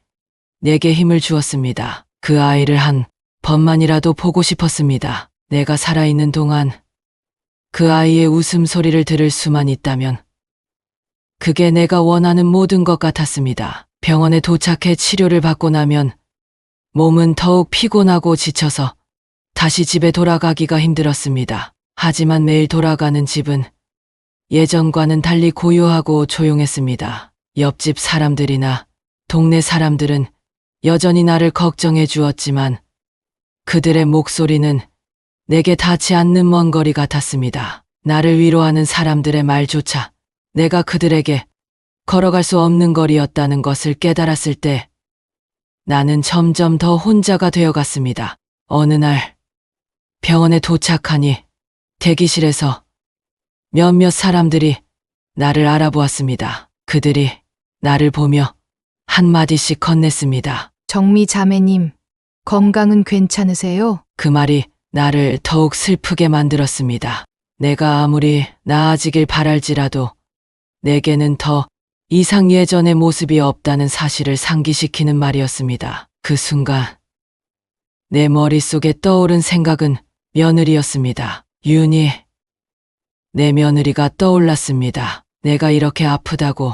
내게 힘을 주었습니다. 그 아이를 한 번만이라도 보고 싶었습니다. 내가 살아있는 동안 그 아이의 웃음소리를 들을 수만 있다면 그게 내가 원하는 모든 것 같았습니다. 병원에 도착해 치료를 받고 나면 몸은 더욱 피곤하고 지쳐서 다시 집에 돌아가기가 힘들었습니다. 하지만 매일 돌아가는 집은 예전과는 달리 고요하고 조용했습니다. 옆집 사람들이나 동네 사람들은 여전히 나를 걱정해 주었지만 그들의 목소리는 내게 닿지 않는 먼 거리 같았습니다. 나를 위로하는 사람들의 말조차 내가 그들에게 걸어갈 수 없는 거리였다는 것을 깨달았을 때 나는 점점 더 혼자가 되어갔습니다. 어느 날 병원에 도착하니 대기실에서 몇몇 사람들이 나를 알아보았습니다. 그들이 나를 보며 한마디씩 건넸습니다. 정미 자매님, 건강은 괜찮으세요? 그 말이 나를 더욱 슬프게 만들었습니다. 내가 아무리 나아지길 바랄지라도 내게는 더 이상 예전의 모습이 없다는 사실을 상기시키는 말이었습니다. 그 순간 내 머릿속에 떠오른 생각은 며느리였습니다. 윤희, 내 며느리가 떠올랐습니다. 내가 이렇게 아프다고,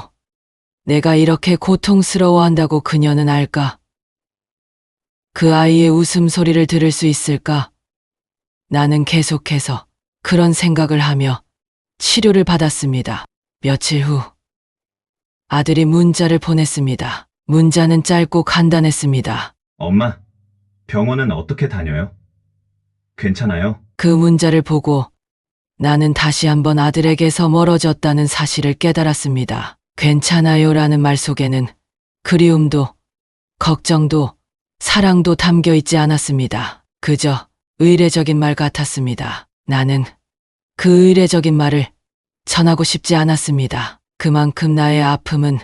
내가 이렇게 고통스러워한다고 그녀는 알까? 그 아이의 웃음소리를 들을 수 있을까? 나는 계속해서 그런 생각을 하며 치료를 받았습니다. 며칠 후 아들이 문자를 보냈습니다. 문자는 짧고 간단했습니다. 엄마, 병원은 어떻게 다녀요? 괜찮아요? 그 문자를 보고 나는 다시 한번 아들에게서 멀어졌다는 사실을 깨달았습니다. 괜찮아요라는 말 속에는 그리움도, 걱정도, 사랑도 담겨 있지 않았습니다. 그저 의례적인 말 같았습니다. 나는 그 의례적인 말을 전하고 싶지 않았습니다. 그만큼 나의 아픔은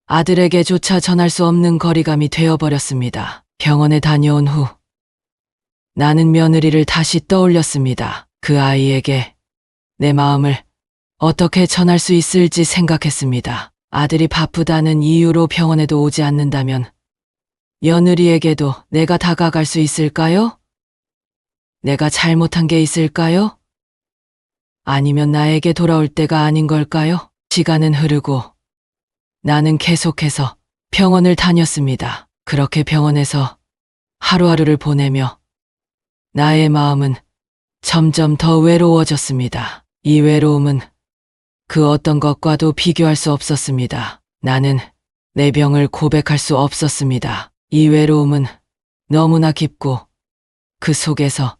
아들에게조차 전할 수 없는 거리감이 되어버렸습니다. 병원에 다녀온 후 나는 며느리를 다시 떠올렸습니다. 그 아이에게 내 마음을 어떻게 전할 수 있을지 생각했습니다. 아들이 바쁘다는 이유로 병원에도 오지 않는다면 며느리에게도 내가 다가갈 수 있을까요? 내가 잘못한 게 있을까요? 아니면 나에게 돌아올 때가 아닌 걸까요? 시간은 흐르고 나는 계속해서 병원을 다녔습니다. 그렇게 병원에서 하루하루를 보내며 나의 마음은 점점 더 외로워졌습니다. 이 외로움은 그 어떤 것과도 비교할 수 없었습니다. 나는 내 병을 고백할 수 없었습니다. 이 외로움은 너무나 깊고 그 속에서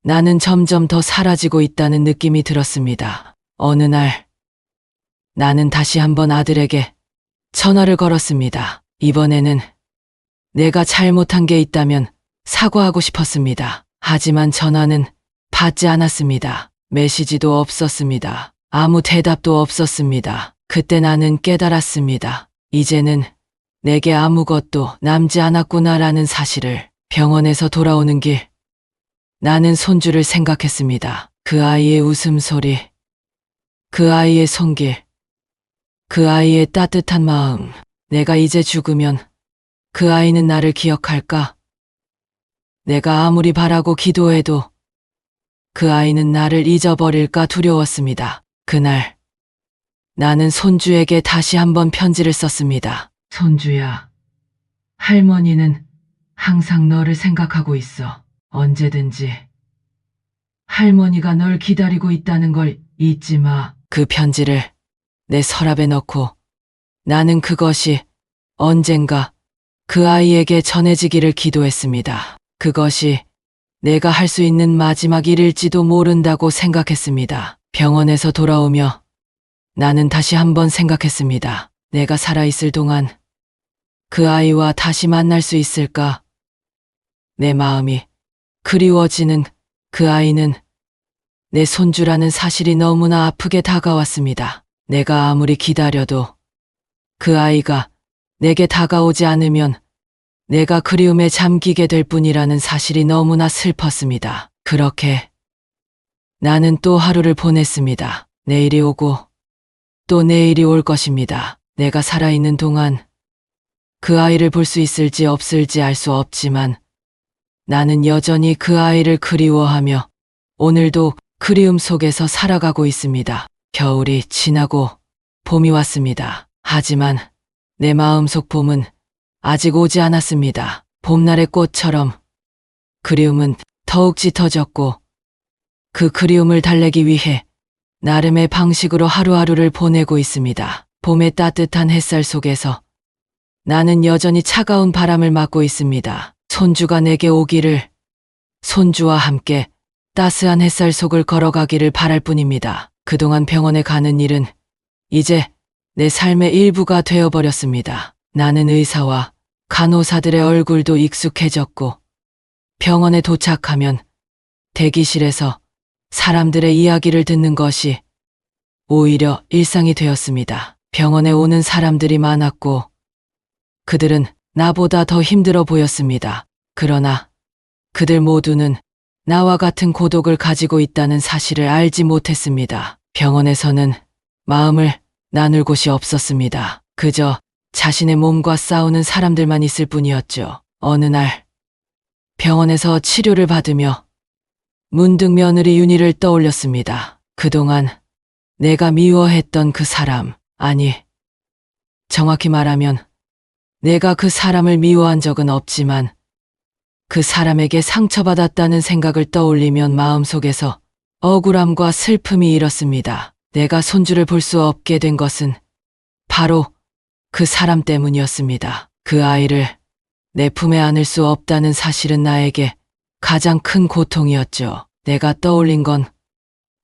나는 점점 더 사라지고 있다는 느낌이 들었습니다. 어느 날 나는 다시 한번 아들에게 전화를 걸었습니다. 이번에는 내가 잘못한 게 있다면 사과하고 싶었습니다. 하지만 전화는 받지 않았습니다. 메시지도 없었습니다. 아무 대답도 없었습니다. 그때 나는 깨달았습니다. 이제는 내게 아무것도 남지 않았구나라는 사실을. 병원에서 돌아오는 길, 나는 손주를 생각했습니다. 그 아이의 웃음소리, 그 아이의 손길, 그 아이의 따뜻한 마음. 내가 이제 죽으면 그 아이는 나를 기억할까? 내가 아무리 바라고 기도해도 그 아이는 나를 잊어버릴까 두려웠습니다. 그날 나는 손주에게 다시 한번 편지를 썼습니다. 손주야, 할머니는 항상 너를 생각하고 있어. 언제든지 할머니가 널 기다리고 있다는 걸 잊지 마. 그 편지를 내 서랍에 넣고 나는 그것이 언젠가 그 아이에게 전해지기를 기도했습니다. 그것이 내가 할 수 있는 마지막 일일지도 모른다고 생각했습니다. 병원에서 돌아오며 나는 다시 한번 생각했습니다. 내가 살아있을 동안 그 아이와 다시 만날 수 있을까? 내 마음이 그리워지는 그 아이는 내 손주라는 사실이 너무나 아프게 다가왔습니다. 내가 아무리 기다려도 그 아이가 내게 다가오지 않으면 내가 그리움에 잠기게 될 뿐이라는 사실이 너무나 슬펐습니다. 그렇게 나는 또 하루를 보냈습니다. 내일이 오고 또 내일이 올 것입니다. 내가 살아있는 동안 그 아이를 볼 수 있을지 없을지 알 수 없지만 나는 여전히 그 아이를 그리워하며 오늘도 그리움 속에서 살아가고 있습니다. 겨울이 지나고 봄이 왔습니다. 하지만 내 마음속 봄은 아직 오지 않았습니다. 봄날의 꽃처럼 그리움은 더욱 짙어졌고 그 그리움을 달래기 위해 나름의 방식으로 하루하루를 보내고 있습니다. 봄의 따뜻한 햇살 속에서 나는 여전히 차가운 바람을 맞고 있습니다. 손주가 내게 오기를, 손주와 함께 따스한 햇살 속을 걸어가기를 바랄 뿐입니다. 그동안 병원에 가는 일은 이제 내 삶의 일부가 되어버렸습니다. 나는 의사와 간호사들의 얼굴도 익숙해졌고 병원에 도착하면 대기실에서 사람들의 이야기를 듣는 것이 오히려 일상이 되었습니다. 병원에 오는 사람들이 많았고 그들은 나보다 더 힘들어 보였습니다. 그러나 그들 모두는 나와 같은 고독을 가지고 있다는 사실을 알지 못했습니다. 병원에서는 마음을 나눌 곳이 없었습니다. 그저 자신의 몸과 싸우는 사람들만 있을 뿐이었죠. 어느 날 병원에서 치료를 받으며 문득 며느리 윤희를 떠올렸습니다. 그동안 내가 미워했던 그 사람, 아니, 정확히 말하면 내가 그 사람을 미워한 적은 없지만 그 사람에게 상처받았다는 생각을 떠올리면 마음속에서 억울함과 슬픔이 일었습니다. 내가 손주를 볼 수 없게 된 것은 바로 그 사람 때문이었습니다. 그 아이를 내 품에 안을 수 없다는 사실은 나에게 가장 큰 고통이었죠. 내가 떠올린 건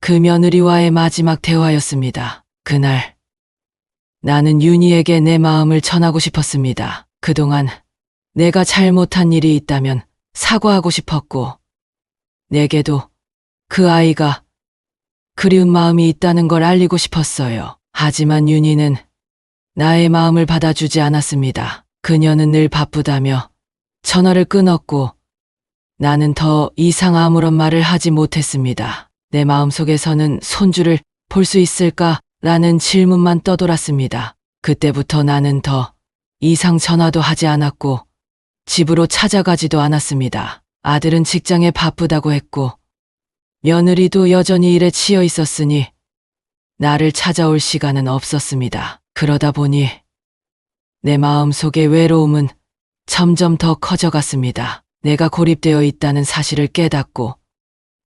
그 며느리와의 마지막 대화였습니다. 그날 나는 윤희에게 내 마음을 전하고 싶었습니다. 그동안 내가 잘못한 일이 있다면 사과하고 싶었고 내게도 그 아이가 그리운 마음이 있다는 걸 알리고 싶었어요. 하지만 윤희는 나의 마음을 받아주지 않았습니다. 그녀는 늘 바쁘다며 전화를 끊었고 나는 더 이상 아무런 말을 하지 못했습니다. 내 마음속에서는 손주를 볼 수 있을까라는 질문만 떠돌았습니다. 그때부터 나는 더 이상 전화도 하지 않았고 집으로 찾아가지도 않았습니다. 아들은 직장에 바쁘다고 했고 며느리도 여전히 일에 치여 있었으니 나를 찾아올 시간은 없었습니다. 그러다 보니 내 마음속의 외로움은 점점 더 커져갔습니다. 내가 고립되어 있다는 사실을 깨닫고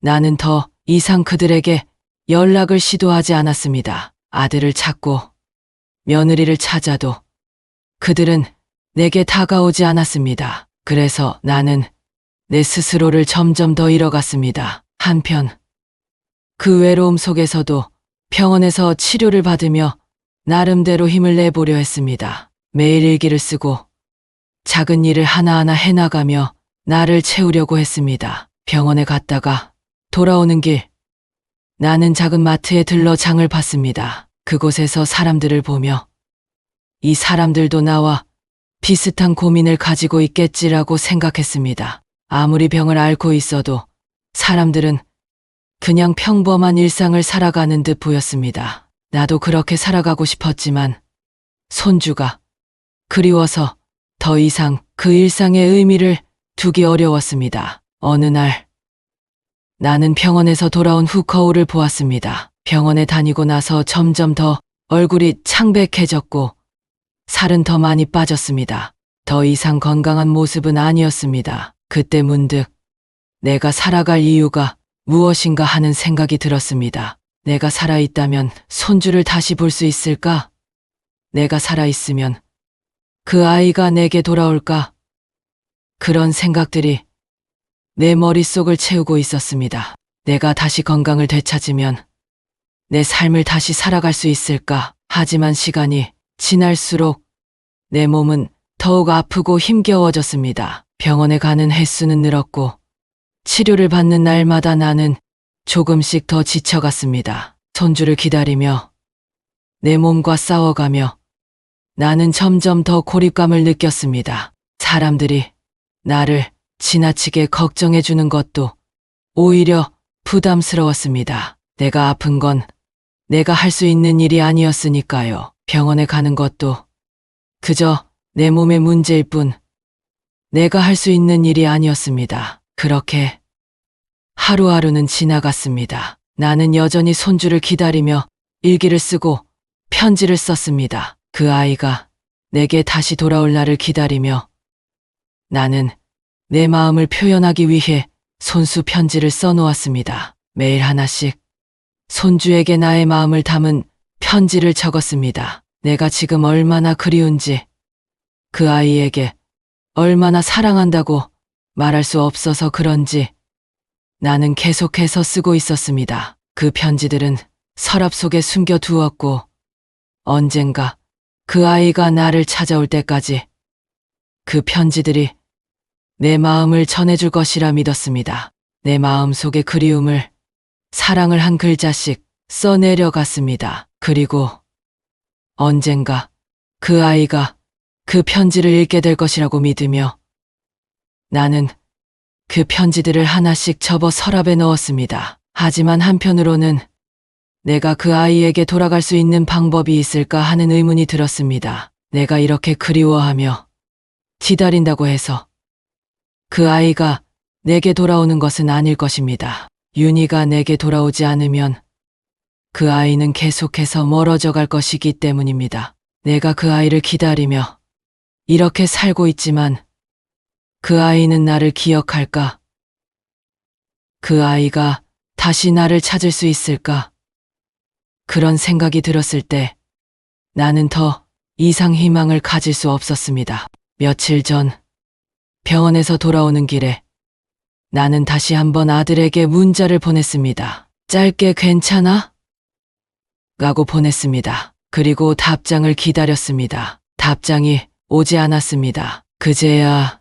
나는 더 이상 그들에게 연락을 시도하지 않았습니다. 아들을 찾고 며느리를 찾아도 그들은 내게 다가오지 않았습니다. 그래서 나는 내 스스로를 점점 더 잃어갔습니다. 한편 그 외로움 속에서도 병원에서 치료를 받으며 나름대로 힘을 내보려 했습니다. 매일 일기를 쓰고 작은 일을 하나하나 해나가며 나를 채우려고 했습니다. 병원에 갔다가 돌아오는 길 나는 작은 마트에 들러 장을 봤습니다. 그곳에서 사람들을 보며 이 사람들도 나와 비슷한 고민을 가지고 있겠지라고 생각했습니다. 아무리 병을 앓고 있어도 사람들은 그냥 평범한 일상을 살아가는 듯 보였습니다. 나도 그렇게 살아가고 싶었지만 손주가 그리워서 더 이상 그 일상의 의미를 두기 어려웠습니다. 어느 날 나는 병원에서 돌아온 후 거울을 보았습니다. 병원에 다니고 나서 점점 더 얼굴이 창백해졌고 살은 더 많이 빠졌습니다. 더 이상 건강한 모습은 아니었습니다. 그때 문득 내가 살아갈 이유가 무엇인가 하는 생각이 들었습니다. 내가 살아있다면 손주를 다시 볼 수 있을까? 내가 살아있으면 그 아이가 내게 돌아올까? 그런 생각들이 내 머릿속을 채우고 있었습니다. 내가 다시 건강을 되찾으면 내 삶을 다시 살아갈 수 있을까? 하지만 시간이 지날수록 내 몸은 더욱 아프고 힘겨워졌습니다. 병원에 가는 횟수는 늘었고 치료를 받는 날마다 나는 조금씩 더 지쳐갔습니다. 손주를 기다리며 내 몸과 싸워가며 나는 점점 더 고립감을 느꼈습니다. 사람들이 나를 지나치게 걱정해주는 것도 오히려 부담스러웠습니다. 내가 아픈 건 내가 할 수 있는 일이 아니었으니까요. 병원에 가는 것도 그저 내 몸의 문제일 뿐 내가 할 수 있는 일이 아니었습니다. 그렇게 하루하루는 지나갔습니다. 나는 여전히 손주를 기다리며 일기를 쓰고 편지를 썼습니다. 그 아이가 내게 다시 돌아올 날을 기다리며 나는 내 마음을 표현하기 위해 손수 편지를 써놓았습니다. 매일 하나씩 손주에게 나의 마음을 담은 편지를 적었습니다. 내가 지금 얼마나 그리운지, 그 아이에게 얼마나 사랑한다고 말할 수 없어서 그런지 나는 계속해서 쓰고 있었습니다. 그 편지들은 서랍 속에 숨겨두었고 언젠가 그 아이가 나를 찾아올 때까지 그 편지들이 내 마음을 전해줄 것이라 믿었습니다. 내 마음 속의 그리움을, 사랑을 한 글자씩 써내려갔습니다. 그리고 언젠가 그 아이가 그 편지를 읽게 될 것이라고 믿으며 나는 그 편지들을 하나씩 접어 서랍에 넣었습니다. 하지만 한편으로는 내가 그 아이에게 돌아갈 수 있는 방법이 있을까 하는 의문이 들었습니다. 내가 이렇게 그리워하며 기다린다고 해서 그 아이가 내게 돌아오는 것은 아닐 것입니다. 윤희가 내게 돌아오지 않으면 그 아이는 계속해서 멀어져 갈 것이기 때문입니다. 내가 그 아이를 기다리며 이렇게 살고 있지만 그 아이는 나를 기억할까? 그 아이가 다시 나를 찾을 수 있을까? 그런 생각이 들었을 때 나는 더 이상 희망을 가질 수 없었습니다. 며칠 전 병원에서 돌아오는 길에 나는 다시 한번 아들에게 문자를 보냈습니다. 짧게 괜찮아? 라고 보냈습니다. 그리고 답장을 기다렸습니다. 답장이 오지 않았습니다. 그제야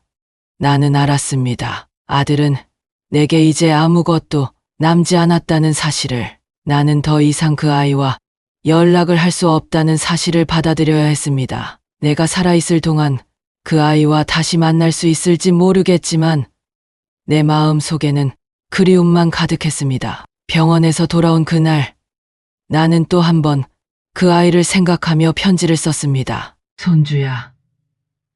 나는 알았습니다. 아들은 내게 이제 아무것도 남지 않았다는 사실을, 나는 더 이상 그 아이와 연락을 할 수 없다는 사실을 받아들여야 했습니다. 내가 살아있을 동안 그 아이와 다시 만날 수 있을지 모르겠지만 내 마음 속에는 그리움만 가득했습니다. 병원에서 돌아온 그날, 나는 또 한 번 그 아이를 생각하며 편지를 썼습니다. 손주야,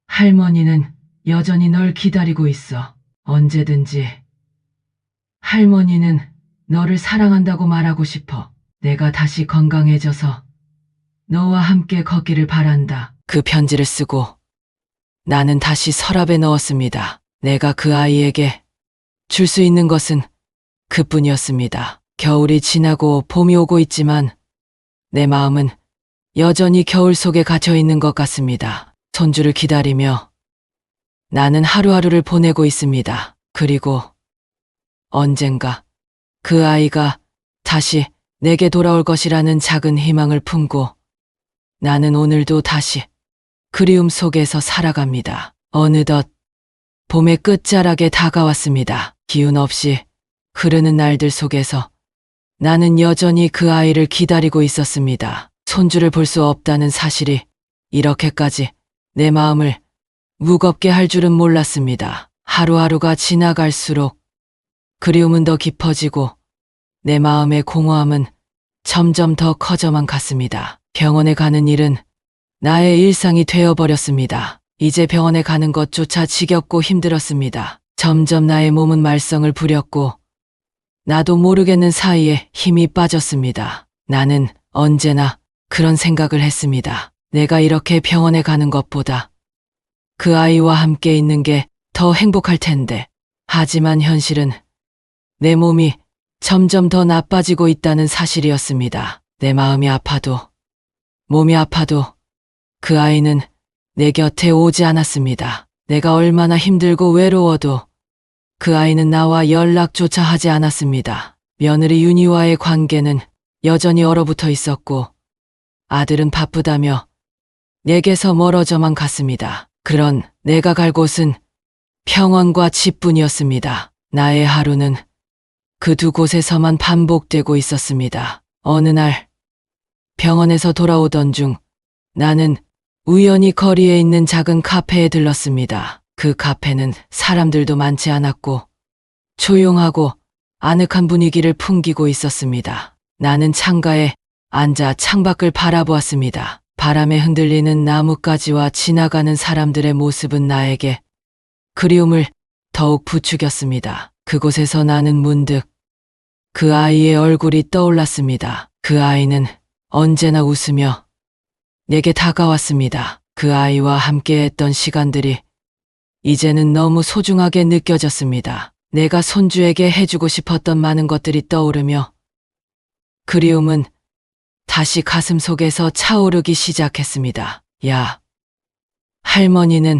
할머니는 여전히 널 기다리고 있어. 언제든지 할머니는 너를 사랑한다고 말하고 싶어. 내가 다시 건강해져서 너와 함께 걷기를 바란다. 그 편지를 쓰고 나는 다시 서랍에 넣었습니다. 내가 그 아이에게 줄 수 있는 것은 그뿐이었습니다. 겨울이 지나고 봄이 오고 있지만 내 마음은 여전히 겨울 속에 갇혀 있는 것 같습니다. 손주를 기다리며 나는 하루하루를 보내고 있습니다. 그리고 언젠가 그 아이가 다시 내게 돌아올 것이라는 작은 희망을 품고 나는 오늘도 다시 그리움 속에서 살아갑니다. 어느덧 봄의 끝자락에 다가왔습니다. 기운 없이 흐르는 날들 속에서 나는 여전히 그 아이를 기다리고 있었습니다. 손주를 볼 수 없다는 사실이 이렇게까지 내 마음을 무겁게 할 줄은 몰랐습니다. 하루하루가 지나갈수록 그리움은 더 깊어지고 내 마음의 공허함은 점점 더 커져만 갔습니다. 병원에 가는 일은 나의 일상이 되어버렸습니다. 이제 병원에 가는 것조차 지겹고 힘들었습니다. 점점 나의 몸은 말썽을 부렸고 나도 모르겠는 사이에 힘이 빠졌습니다. 나는 언제나 그런 생각을 했습니다. 내가 이렇게 병원에 가는 것보다 그 아이와 함께 있는 게 더 행복할 텐데. 하지만 현실은 내 몸이 점점 더 나빠지고 있다는 사실이었습니다. 내 마음이 아파도 몸이 아파도 그 아이는 내 곁에 오지 않았습니다. 내가 얼마나 힘들고 외로워도 그 아이는 나와 연락조차 하지 않았습니다. 며느리 윤희와의 관계는 여전히 얼어붙어 있었고 아들은 바쁘다며 내게서 멀어져만 갔습니다. 그런 내가 갈 곳은 평원과 집뿐이었습니다. 나의 하루는 그 두 곳에서만 반복되고 있었습니다. 어느 날 병원에서 돌아오던 중 나는 우연히 거리에 있는 작은 카페에 들렀습니다. 그 카페는 사람들도 많지 않았고 조용하고 아늑한 분위기를 풍기고 있었습니다. 나는 창가에 앉아 창밖을 바라보았습니다. 바람에 흔들리는 나뭇가지와 지나가는 사람들의 모습은 나에게 그리움을 더욱 부추겼습니다. 그곳에서 나는 문득 그 아이의 얼굴이 떠올랐습니다. 그 아이는 언제나 웃으며 내게 다가왔습니다. 그 아이와 함께했던 시간들이 이제는 너무 소중하게 느껴졌습니다. 내가 손주에게 해주고 싶었던 많은 것들이 떠오르며 그리움은 다시 가슴 속에서 차오르기 시작했습니다. 야, 할머니는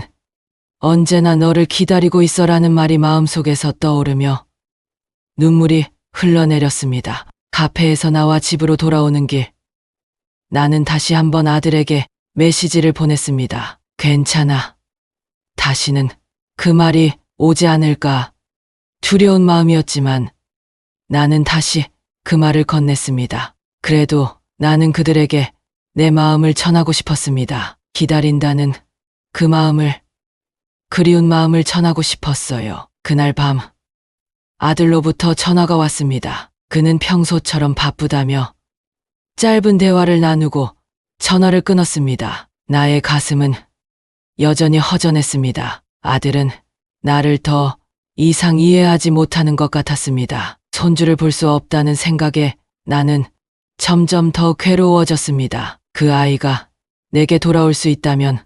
언제나 너를 기다리고 있어라는 말이 마음속에서 떠오르며 눈물이 흘러내렸습니다. 카페에서 나와 집으로 돌아오는 길, 나는 다시 한번 아들에게 메시지를 보냈습니다. 괜찮아. 다시는 그 말이 오지 않을까 두려운 마음이었지만 나는 다시 그 말을 건넸습니다. 그래도 나는 그들에게 내 마음을 전하고 싶었습니다. 기다린다는 그 마음을, 그리운 마음을 전하고 싶었어요. 그날 밤 아들로부터 전화가 왔습니다. 그는 평소처럼 바쁘다며 짧은 대화를 나누고 전화를 끊었습니다. 나의 가슴은 여전히 허전했습니다. 아들은 나를 더 이상 이해하지 못하는 것 같았습니다. 손주를 볼 수 없다는 생각에 나는 점점 더 괴로워졌습니다. 그 아이가 내게 돌아올 수 있다면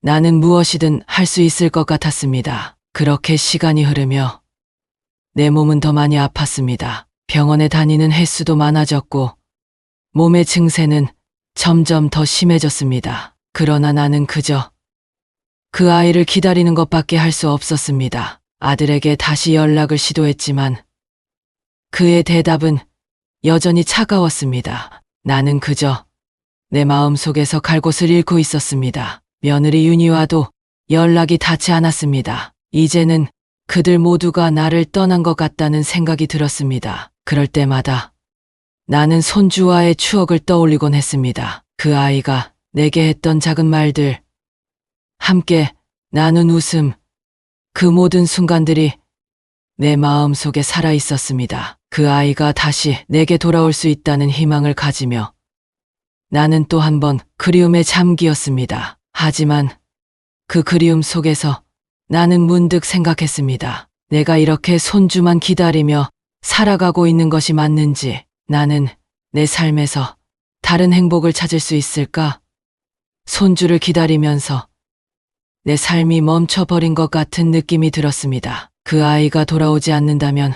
나는 무엇이든 할 수 있을 것 같았습니다. 그렇게 시간이 흐르며 내 몸은 더 많이 아팠습니다. 병원에 다니는 횟수도 많아졌고 몸의 증세는 점점 더 심해졌습니다. 그러나 나는 그저 그 아이를 기다리는 것밖에 할 수 없었습니다. 아들에게 다시 연락을 시도했지만 그의 대답은 여전히 차가웠습니다. 나는 그저 내 마음 속에서 갈 곳을 잃고 있었습니다. 며느리 윤희와도 연락이 닿지 않았습니다. 이제는 그들 모두가 나를 떠난 것 같다는 생각이 들었습니다. 그럴 때마다 나는 손주와의 추억을 떠올리곤 했습니다. 그 아이가 내게 했던 작은 말들, 함께 나눈 웃음, 그 모든 순간들이 내 마음 속에 살아 있었습니다. 그 아이가 다시 내게 돌아올 수 있다는 희망을 가지며 나는 또 한 번 그리움에 잠기었습니다. 하지만 그 그리움 속에서 나는 문득 생각했습니다. 내가 이렇게 손주만 기다리며 살아가고 있는 것이 맞는지, 나는 내 삶에서 다른 행복을 찾을 수 있을까? 손주를 기다리면서 내 삶이 멈춰버린 것 같은 느낌이 들었습니다. 그 아이가 돌아오지 않는다면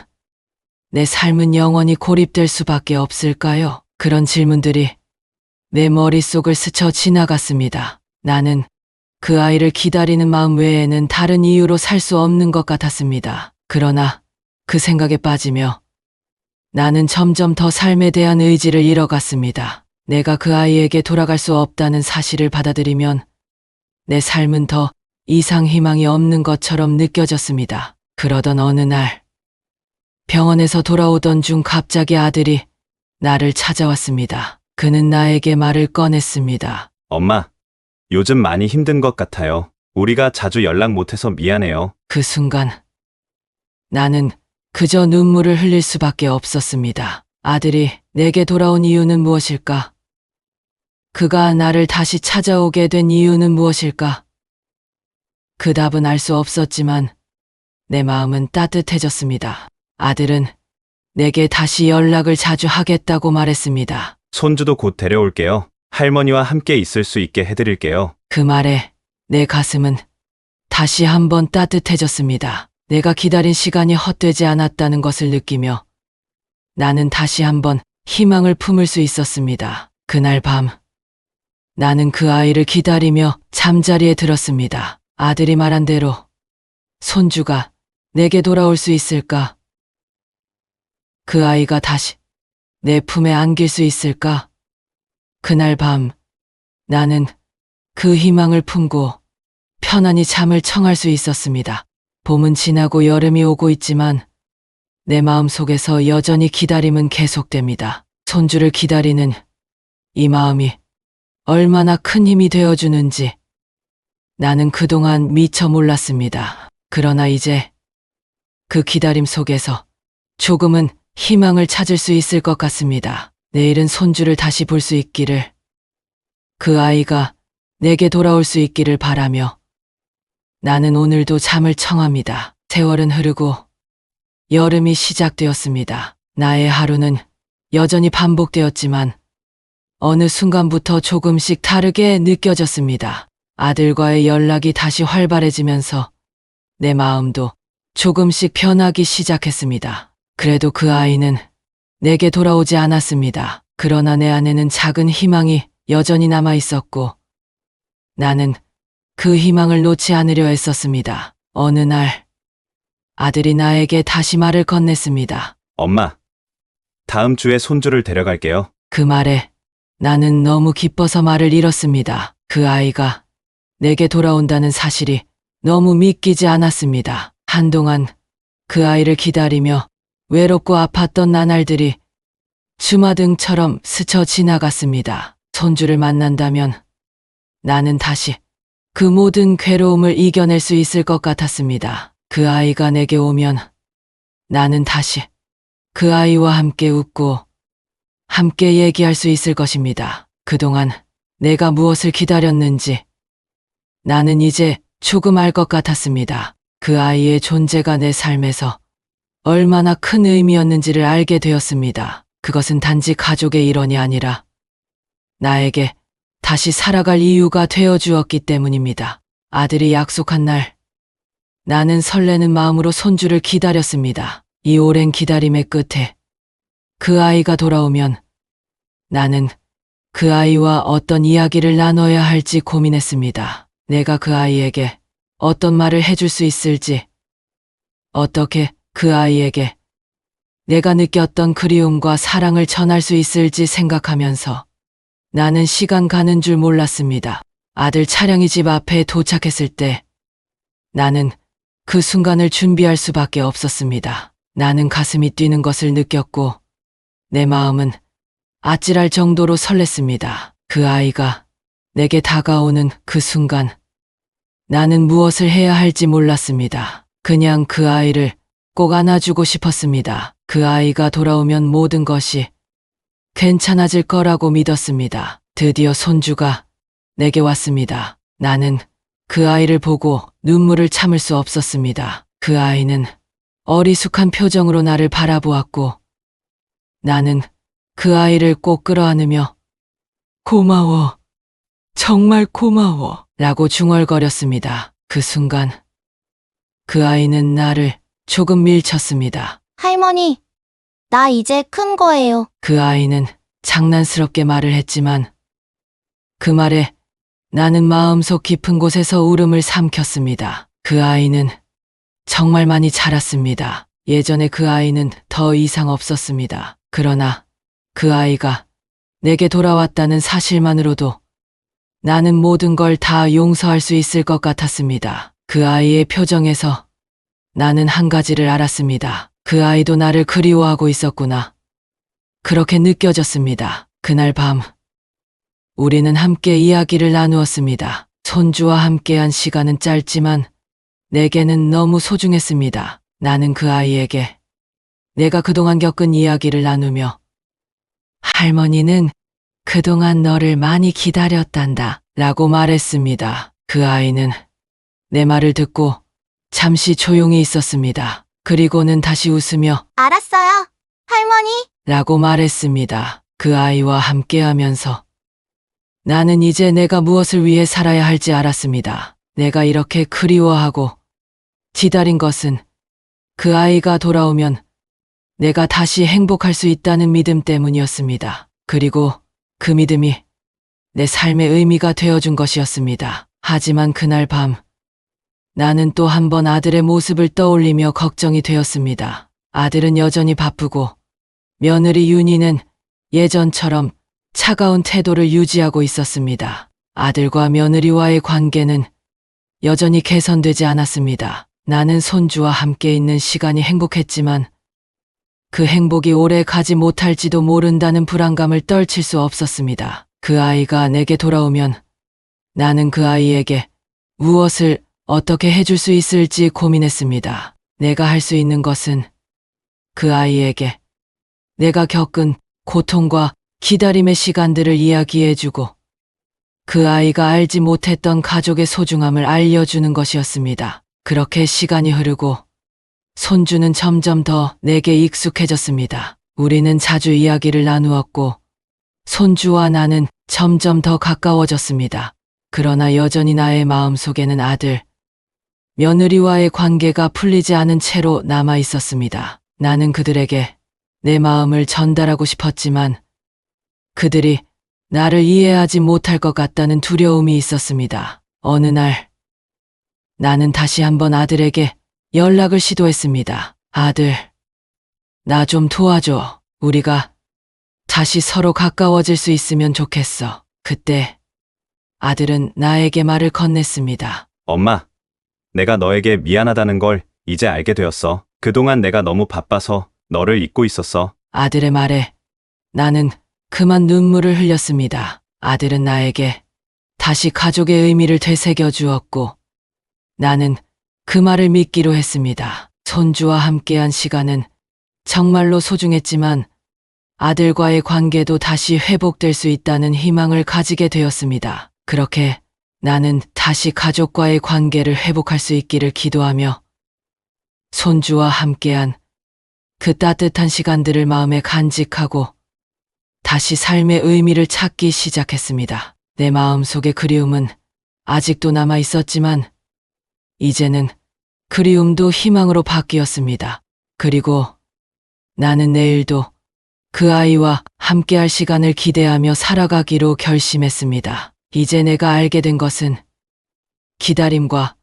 내 삶은 영원히 고립될 수밖에 없을까요? 그런 질문들이 내 머릿속을 스쳐 지나갔습니다. 나는 그 아이를 기다리는 마음 외에는 다른 이유로 살 수 없는 것 같았습니다. 그러나 그 생각에 빠지며 나는 점점 더 삶에 대한 의지를 잃어갔습니다. 내가 그 아이에게 돌아갈 수 없다는 사실을 받아들이면 내 삶은 더 이상 희망이 없는 것처럼 느껴졌습니다. 그러던 어느 날 병원에서 돌아오던 중 갑자기 아들이 나를 찾아왔습니다. 그는 나에게 말을 꺼냈습니다. 엄마, 요즘 많이 힘든 것 같아요. 우리가 자주 연락 못해서 미안해요. 그 순간 나는 그저 눈물을 흘릴 수밖에 없었습니다. 아들이 내게 돌아온 이유는 무엇일까? 그가 나를 다시 찾아오게 된 이유는 무엇일까? 그 답은 알 수 없었지만 내 마음은 따뜻해졌습니다. 아들은 내게 다시 연락을 자주 하겠다고 말했습니다. 손주도 곧 데려올게요. 할머니와 함께 있을 수 있게 해드릴게요. 그 말에 내 가슴은 다시 한번 따뜻해졌습니다. 내가 기다린 시간이 헛되지 않았다는 것을 느끼며 나는 다시 한번 희망을 품을 수 있었습니다. 그날 밤 나는 그 아이를 기다리며 잠자리에 들었습니다. 아들이 말한 대로 손주가 내게 돌아올 수 있을까? 그 아이가 다시 내 품에 안길 수 있을까? 그날 밤 나는 그 희망을 품고 편안히 잠을 청할 수 있었습니다. 봄은 지나고 여름이 오고 있지만 내 마음 속에서 여전히 기다림은 계속됩니다. 손주를 기다리는 이 마음이 얼마나 큰 힘이 되어주는지 나는 그동안 미처 몰랐습니다. 그러나 이제 그 기다림 속에서 조금은 희망을 찾을 수 있을 것 같습니다. 내일은 손주를 다시 볼 수 있기를, 그 아이가 내게 돌아올 수 있기를 바라며 나는 오늘도 잠을 청합니다. 세월은 흐르고 여름이 시작되었습니다. 나의 하루는 여전히 반복되었지만 어느 순간부터 조금씩 다르게 느껴졌습니다. 아들과의 연락이 다시 활발해지면서 내 마음도 조금씩 변하기 시작했습니다. 그래도 그 아이는 내게 돌아오지 않았습니다. 그러나 내 안에는 작은 희망이 여전히 남아 있었고 나는 그 희망을 놓지 않으려 했었습니다. 어느 날 아들이 나에게 다시 말을 건넸습니다. 엄마, 다음 주에 손주를 데려갈게요. 그 말에 나는 너무 기뻐서 말을 잃었습니다. 그 아이가 내게 돌아온다는 사실이 너무 믿기지 않았습니다. 한동안 그 아이를 기다리며 외롭고 아팠던 나날들이 주마등처럼 스쳐 지나갔습니다. 손주를 만난다면 나는 다시 그 모든 괴로움을 이겨낼 수 있을 것 같았습니다. 그 아이가 내게 오면 나는 다시 그 아이와 함께 웃고 함께 얘기할 수 있을 것입니다. 그동안 내가 무엇을 기다렸는지 나는 이제 조금 알 것 같았습니다. 그 아이의 존재가 내 삶에서 얼마나 큰 의미였는지를 알게 되었습니다. 그것은 단지 가족의 일원이 아니라 나에게 다시 살아갈 이유가 되어 주었기 때문입니다. 아들이 약속한 날, 나는 설레는 마음으로 손주를 기다렸습니다. 이 오랜 기다림의 끝에 그 아이가 돌아오면 나는 그 아이와 어떤 이야기를 나눠야 할지 고민했습니다. 내가 그 아이에게 어떤 말을 해줄 수 있을지, 어떻게 그 아이에게 내가 느꼈던 그리움과 사랑을 전할 수 있을지 생각하면서 나는 시간 가는 줄 몰랐습니다. 아들 차량이 집 앞에 도착했을 때 나는 그 순간을 준비할 수밖에 없었습니다. 나는 가슴이 뛰는 것을 느꼈고 내 마음은 아찔할 정도로 설렜습니다. 그 아이가 내게 다가오는 그 순간 나는 무엇을 해야 할지 몰랐습니다. 그냥 그 아이를 꼭 안아주고 싶었습니다. 그 아이가 돌아오면 모든 것이 괜찮아질 거라고 믿었습니다. 드디어 손주가 내게 왔습니다. 나는 그 아이를 보고 눈물을 참을 수 없었습니다. 그 아이는 어리숙한 표정으로 나를 바라보았고 나는 그 아이를 꼭 끌어안으며 고마워, 정말 고마워 라고 중얼거렸습니다. 그 순간 그 아이는 나를 조금 밀쳤습니다. 할머니, 나 이제 큰 거예요. 그 아이는 장난스럽게 말을 했지만 그 말에 나는 마음속 깊은 곳에서 울음을 삼켰습니다. 그 아이는 정말 많이 자랐습니다. 예전에 그 아이는 더 이상 없었습니다. 그러나 그 아이가 내게 돌아왔다는 사실만으로도 나는 모든 걸 다 용서할 수 있을 것 같았습니다. 그 아이의 표정에서 나는 한 가지를 알았습니다. 그 아이도 나를 그리워하고 있었구나. 그렇게 느껴졌습니다. 그날 밤 우리는 함께 이야기를 나누었습니다. 손주와 함께한 시간은 짧지만 내게는 너무 소중했습니다. 나는 그 아이에게 내가 그동안 겪은 이야기를 나누며 할머니는 그동안 너를 많이 기다렸단다 라고 말했습니다. 그 아이는 내 말을 듣고 잠시 조용히 있었습니다. 그리고는 다시 웃으며 알았어요. 할머니. 라고 말했습니다. 그 아이와 함께하면서 나는 이제 내가 무엇을 위해 살아야 할지 알았습니다. 내가 이렇게 그리워하고 기다린 것은 그 아이가 돌아오면 내가 다시 행복할 수 있다는 믿음 때문이었습니다. 그리고 그 믿음이 내 삶의 의미가 되어준 것이었습니다. 하지만 그날 밤 나는 또 한 번 아들의 모습을 떠올리며 걱정이 되었습니다. 아들은 여전히 바쁘고 며느리 윤희는 예전처럼 차가운 태도를 유지하고 있었습니다. 아들과 며느리와의 관계는 여전히 개선되지 않았습니다. 나는 손주와 함께 있는 시간이 행복했지만 그 행복이 오래 가지 못할지도 모른다는 불안감을 떨칠 수 없었습니다. 그 아이가 내게 돌아오면 나는 그 아이에게 무엇을 어떻게 해줄 수 있을지 고민했습니다. 내가 할 수 있는 것은 그 아이에게 내가 겪은 고통과 기다림의 시간들을 이야기해주고 그 아이가 알지 못했던 가족의 소중함을 알려주는 것이었습니다. 그렇게 시간이 흐르고 손주는 점점 더 내게 익숙해졌습니다. 우리는 자주 이야기를 나누었고 손주와 나는 점점 더 가까워졌습니다. 그러나 여전히 나의 마음속에는 아들, 며느리와의 관계가 풀리지 않은 채로 남아 있었습니다. 나는 그들에게 내 마음을 전달하고 싶었지만 그들이 나를 이해하지 못할 것 같다는 두려움이 있었습니다. 어느 날 나는 다시 한번 아들에게 연락을 시도했습니다. 아들, 나 좀 도와줘. 우리가 다시 서로 가까워질 수 있으면 좋겠어. 그때 아들은 나에게 말을 건넸습니다. 엄마, 내가 너에게 미안하다는 걸 이제 알게 되었어. 그동안 내가 너무 바빠서 너를 잊고 있었어. 아들의 말에 나는 그만 눈물을 흘렸습니다. 아들은 나에게 다시 가족의 의미를 되새겨 주었고 나는 그 말을 믿기로 했습니다. 손주와 함께한 시간은 정말로 소중했지만 아들과의 관계도 다시 회복될 수 있다는 희망을 가지게 되었습니다. 그렇게 나는 다시 가족과의 관계를 회복할 수 있기를 기도하며 손주와 함께한 그 따뜻한 시간들을 마음에 간직하고 다시 삶의 의미를 찾기 시작했습니다. 내 마음속의 그리움은 아직도 남아 있었지만 이제는 그리움도 희망으로 바뀌었습니다. 그리고 나는 내일도 그 아이와 함께할 시간을 기대하며 살아가기로 결심했습니다. 이제 내가 알게 된 것은 기다림과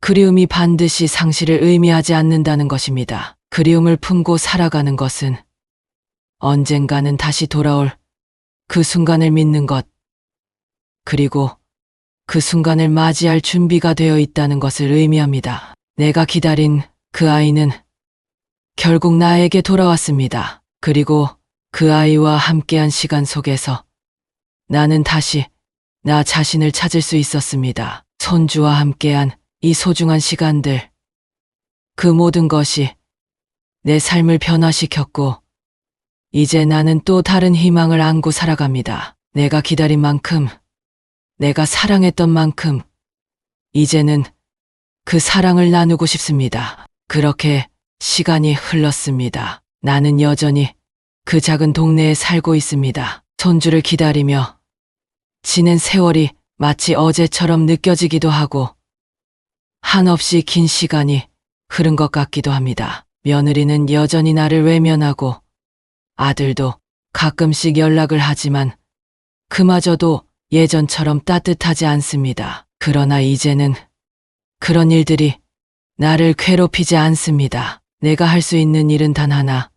그리움이 반드시 상실을 의미하지 않는다는 것입니다. 그리움을 품고 살아가는 것은 언젠가는 다시 돌아올 그 순간을 믿는 것, 그리고 그 순간을 맞이할 준비가 되어 있다는 것을 의미합니다. 내가 기다린 그 아이는 결국 나에게 돌아왔습니다. 그리고 그 아이와 함께한 시간 속에서 나는 다시 나 자신을 찾을 수 있었습니다. 손주와 함께한 이 소중한 시간들, 그 모든 것이 내 삶을 변화시켰고 이제 나는 또 다른 희망을 안고 살아갑니다. 내가 기다린 만큼, 내가 사랑했던 만큼 이제는 그 사랑을 나누고 싶습니다. 그렇게 시간이 흘렀습니다. 나는 여전히 그 작은 동네에 살고 있습니다. 손주를 기다리며 지낸 세월이 마치 어제처럼 느껴지기도 하고 한없이 긴 시간이 흐른 것 같기도 합니다. 며느리는 여전히 나를 외면하고 아들도 가끔씩 연락을 하지만 그마저도 예전처럼 따뜻하지 않습니다. 그러나 이제는 그런 일들이 나를 괴롭히지 않습니다. 내가 할 수 있는 일은 단 하나.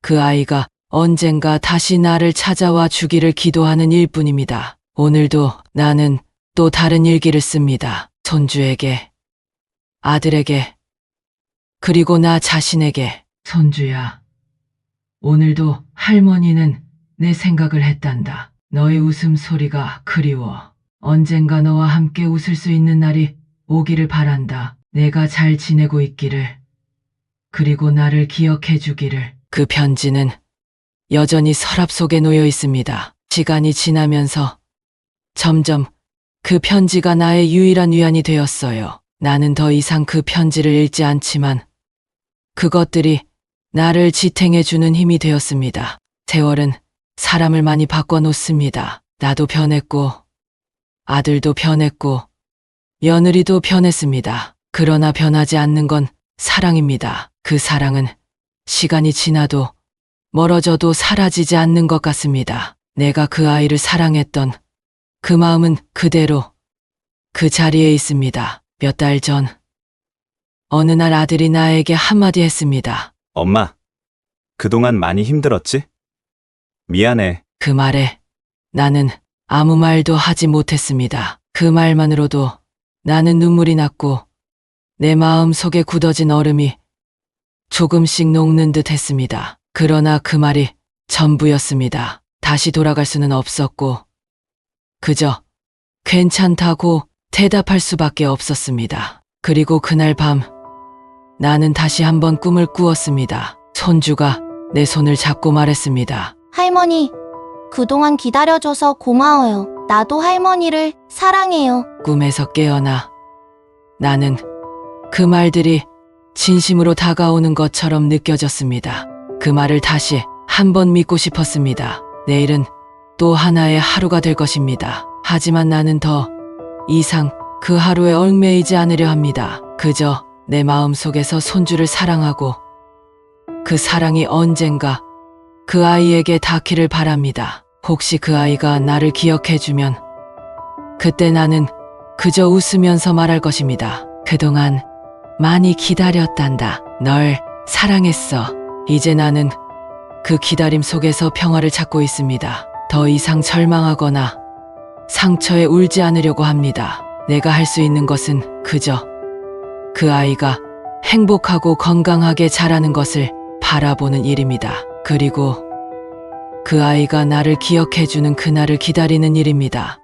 그 아이가 언젠가 다시 나를 찾아와 주기를 기도하는 일뿐입니다. 오늘도 나는 또 다른 일기를 씁니다. 손주에게, 아들에게, 그리고 나 자신에게. 손주야, 오늘도 할머니는 내 생각을 했단다. 너의 웃음소리가 그리워. 언젠가 너와 함께 웃을 수 있는 날이 오기를 바란다. 내가 잘 지내고 있기를, 그리고 나를 기억해 주기를. 그 편지는 여전히 서랍 속에 놓여 있습니다. 시간이 지나면서 점점 그 편지가 나의 유일한 위안이 되었어요. 나는 더 이상 그 편지를 읽지 않지만 그것들이 나를 지탱해 주는 힘이 되었습니다. 세월은 사람을 많이 바꿔놓습니다. 나도 변했고, 아들도 변했고, 며느리도 변했습니다. 그러나 변하지 않는 건 사랑입니다. 그 사랑은 시간이 지나도 멀어져도 사라지지 않는 것 같습니다. 내가 그 아이를 사랑했던 그 마음은 그대로 그 자리에 있습니다. 몇 달 전, 어느 날 아들이 나에게 한마디 했습니다. 엄마, 그동안 많이 힘들었지? 미안해. 그 말에 나는 아무 말도 하지 못했습니다. 그 말만으로도 나는 눈물이 났고 내 마음 속에 굳어진 얼음이 조금씩 녹는 듯 했습니다. 그러나 그 말이 전부였습니다. 다시 돌아갈 수는 없었고 그저 괜찮다고 대답할 수밖에 없었습니다. 그리고 그날 밤 나는 다시 한번 꿈을 꾸었습니다. 손주가 내 손을 잡고 말했습니다. 할머니, 그동안 기다려줘서 고마워요. 나도 할머니를 사랑해요. 꿈에서 깨어나 나는 그 말들이 진심으로 다가오는 것처럼 느껴졌습니다. 그 말을 다시 한번 믿고 싶었습니다. 내일은 또 하나의 하루가 될 것입니다. 하지만 나는 더 이상 그 하루에 얽매이지 않으려 합니다. 그저 내 마음 속에서 손주를 사랑하고 그 사랑이 언젠가 그 아이에게 닿기를 바랍니다. 혹시 그 아이가 나를 기억해주면 그때 나는 그저 웃으면서 말할 것입니다. 그동안 많이 기다렸단다. 널 사랑했어. 이제 나는 그 기다림 속에서 평화를 찾고 있습니다. 더 이상 절망하거나 상처에 울지 않으려고 합니다. 내가 할 수 있는 것은 그저 그 아이가 행복하고 건강하게 자라는 것을 바라보는 일입니다. 그리고 그 아이가 나를 기억해주는 그날을 기다리는 일입니다.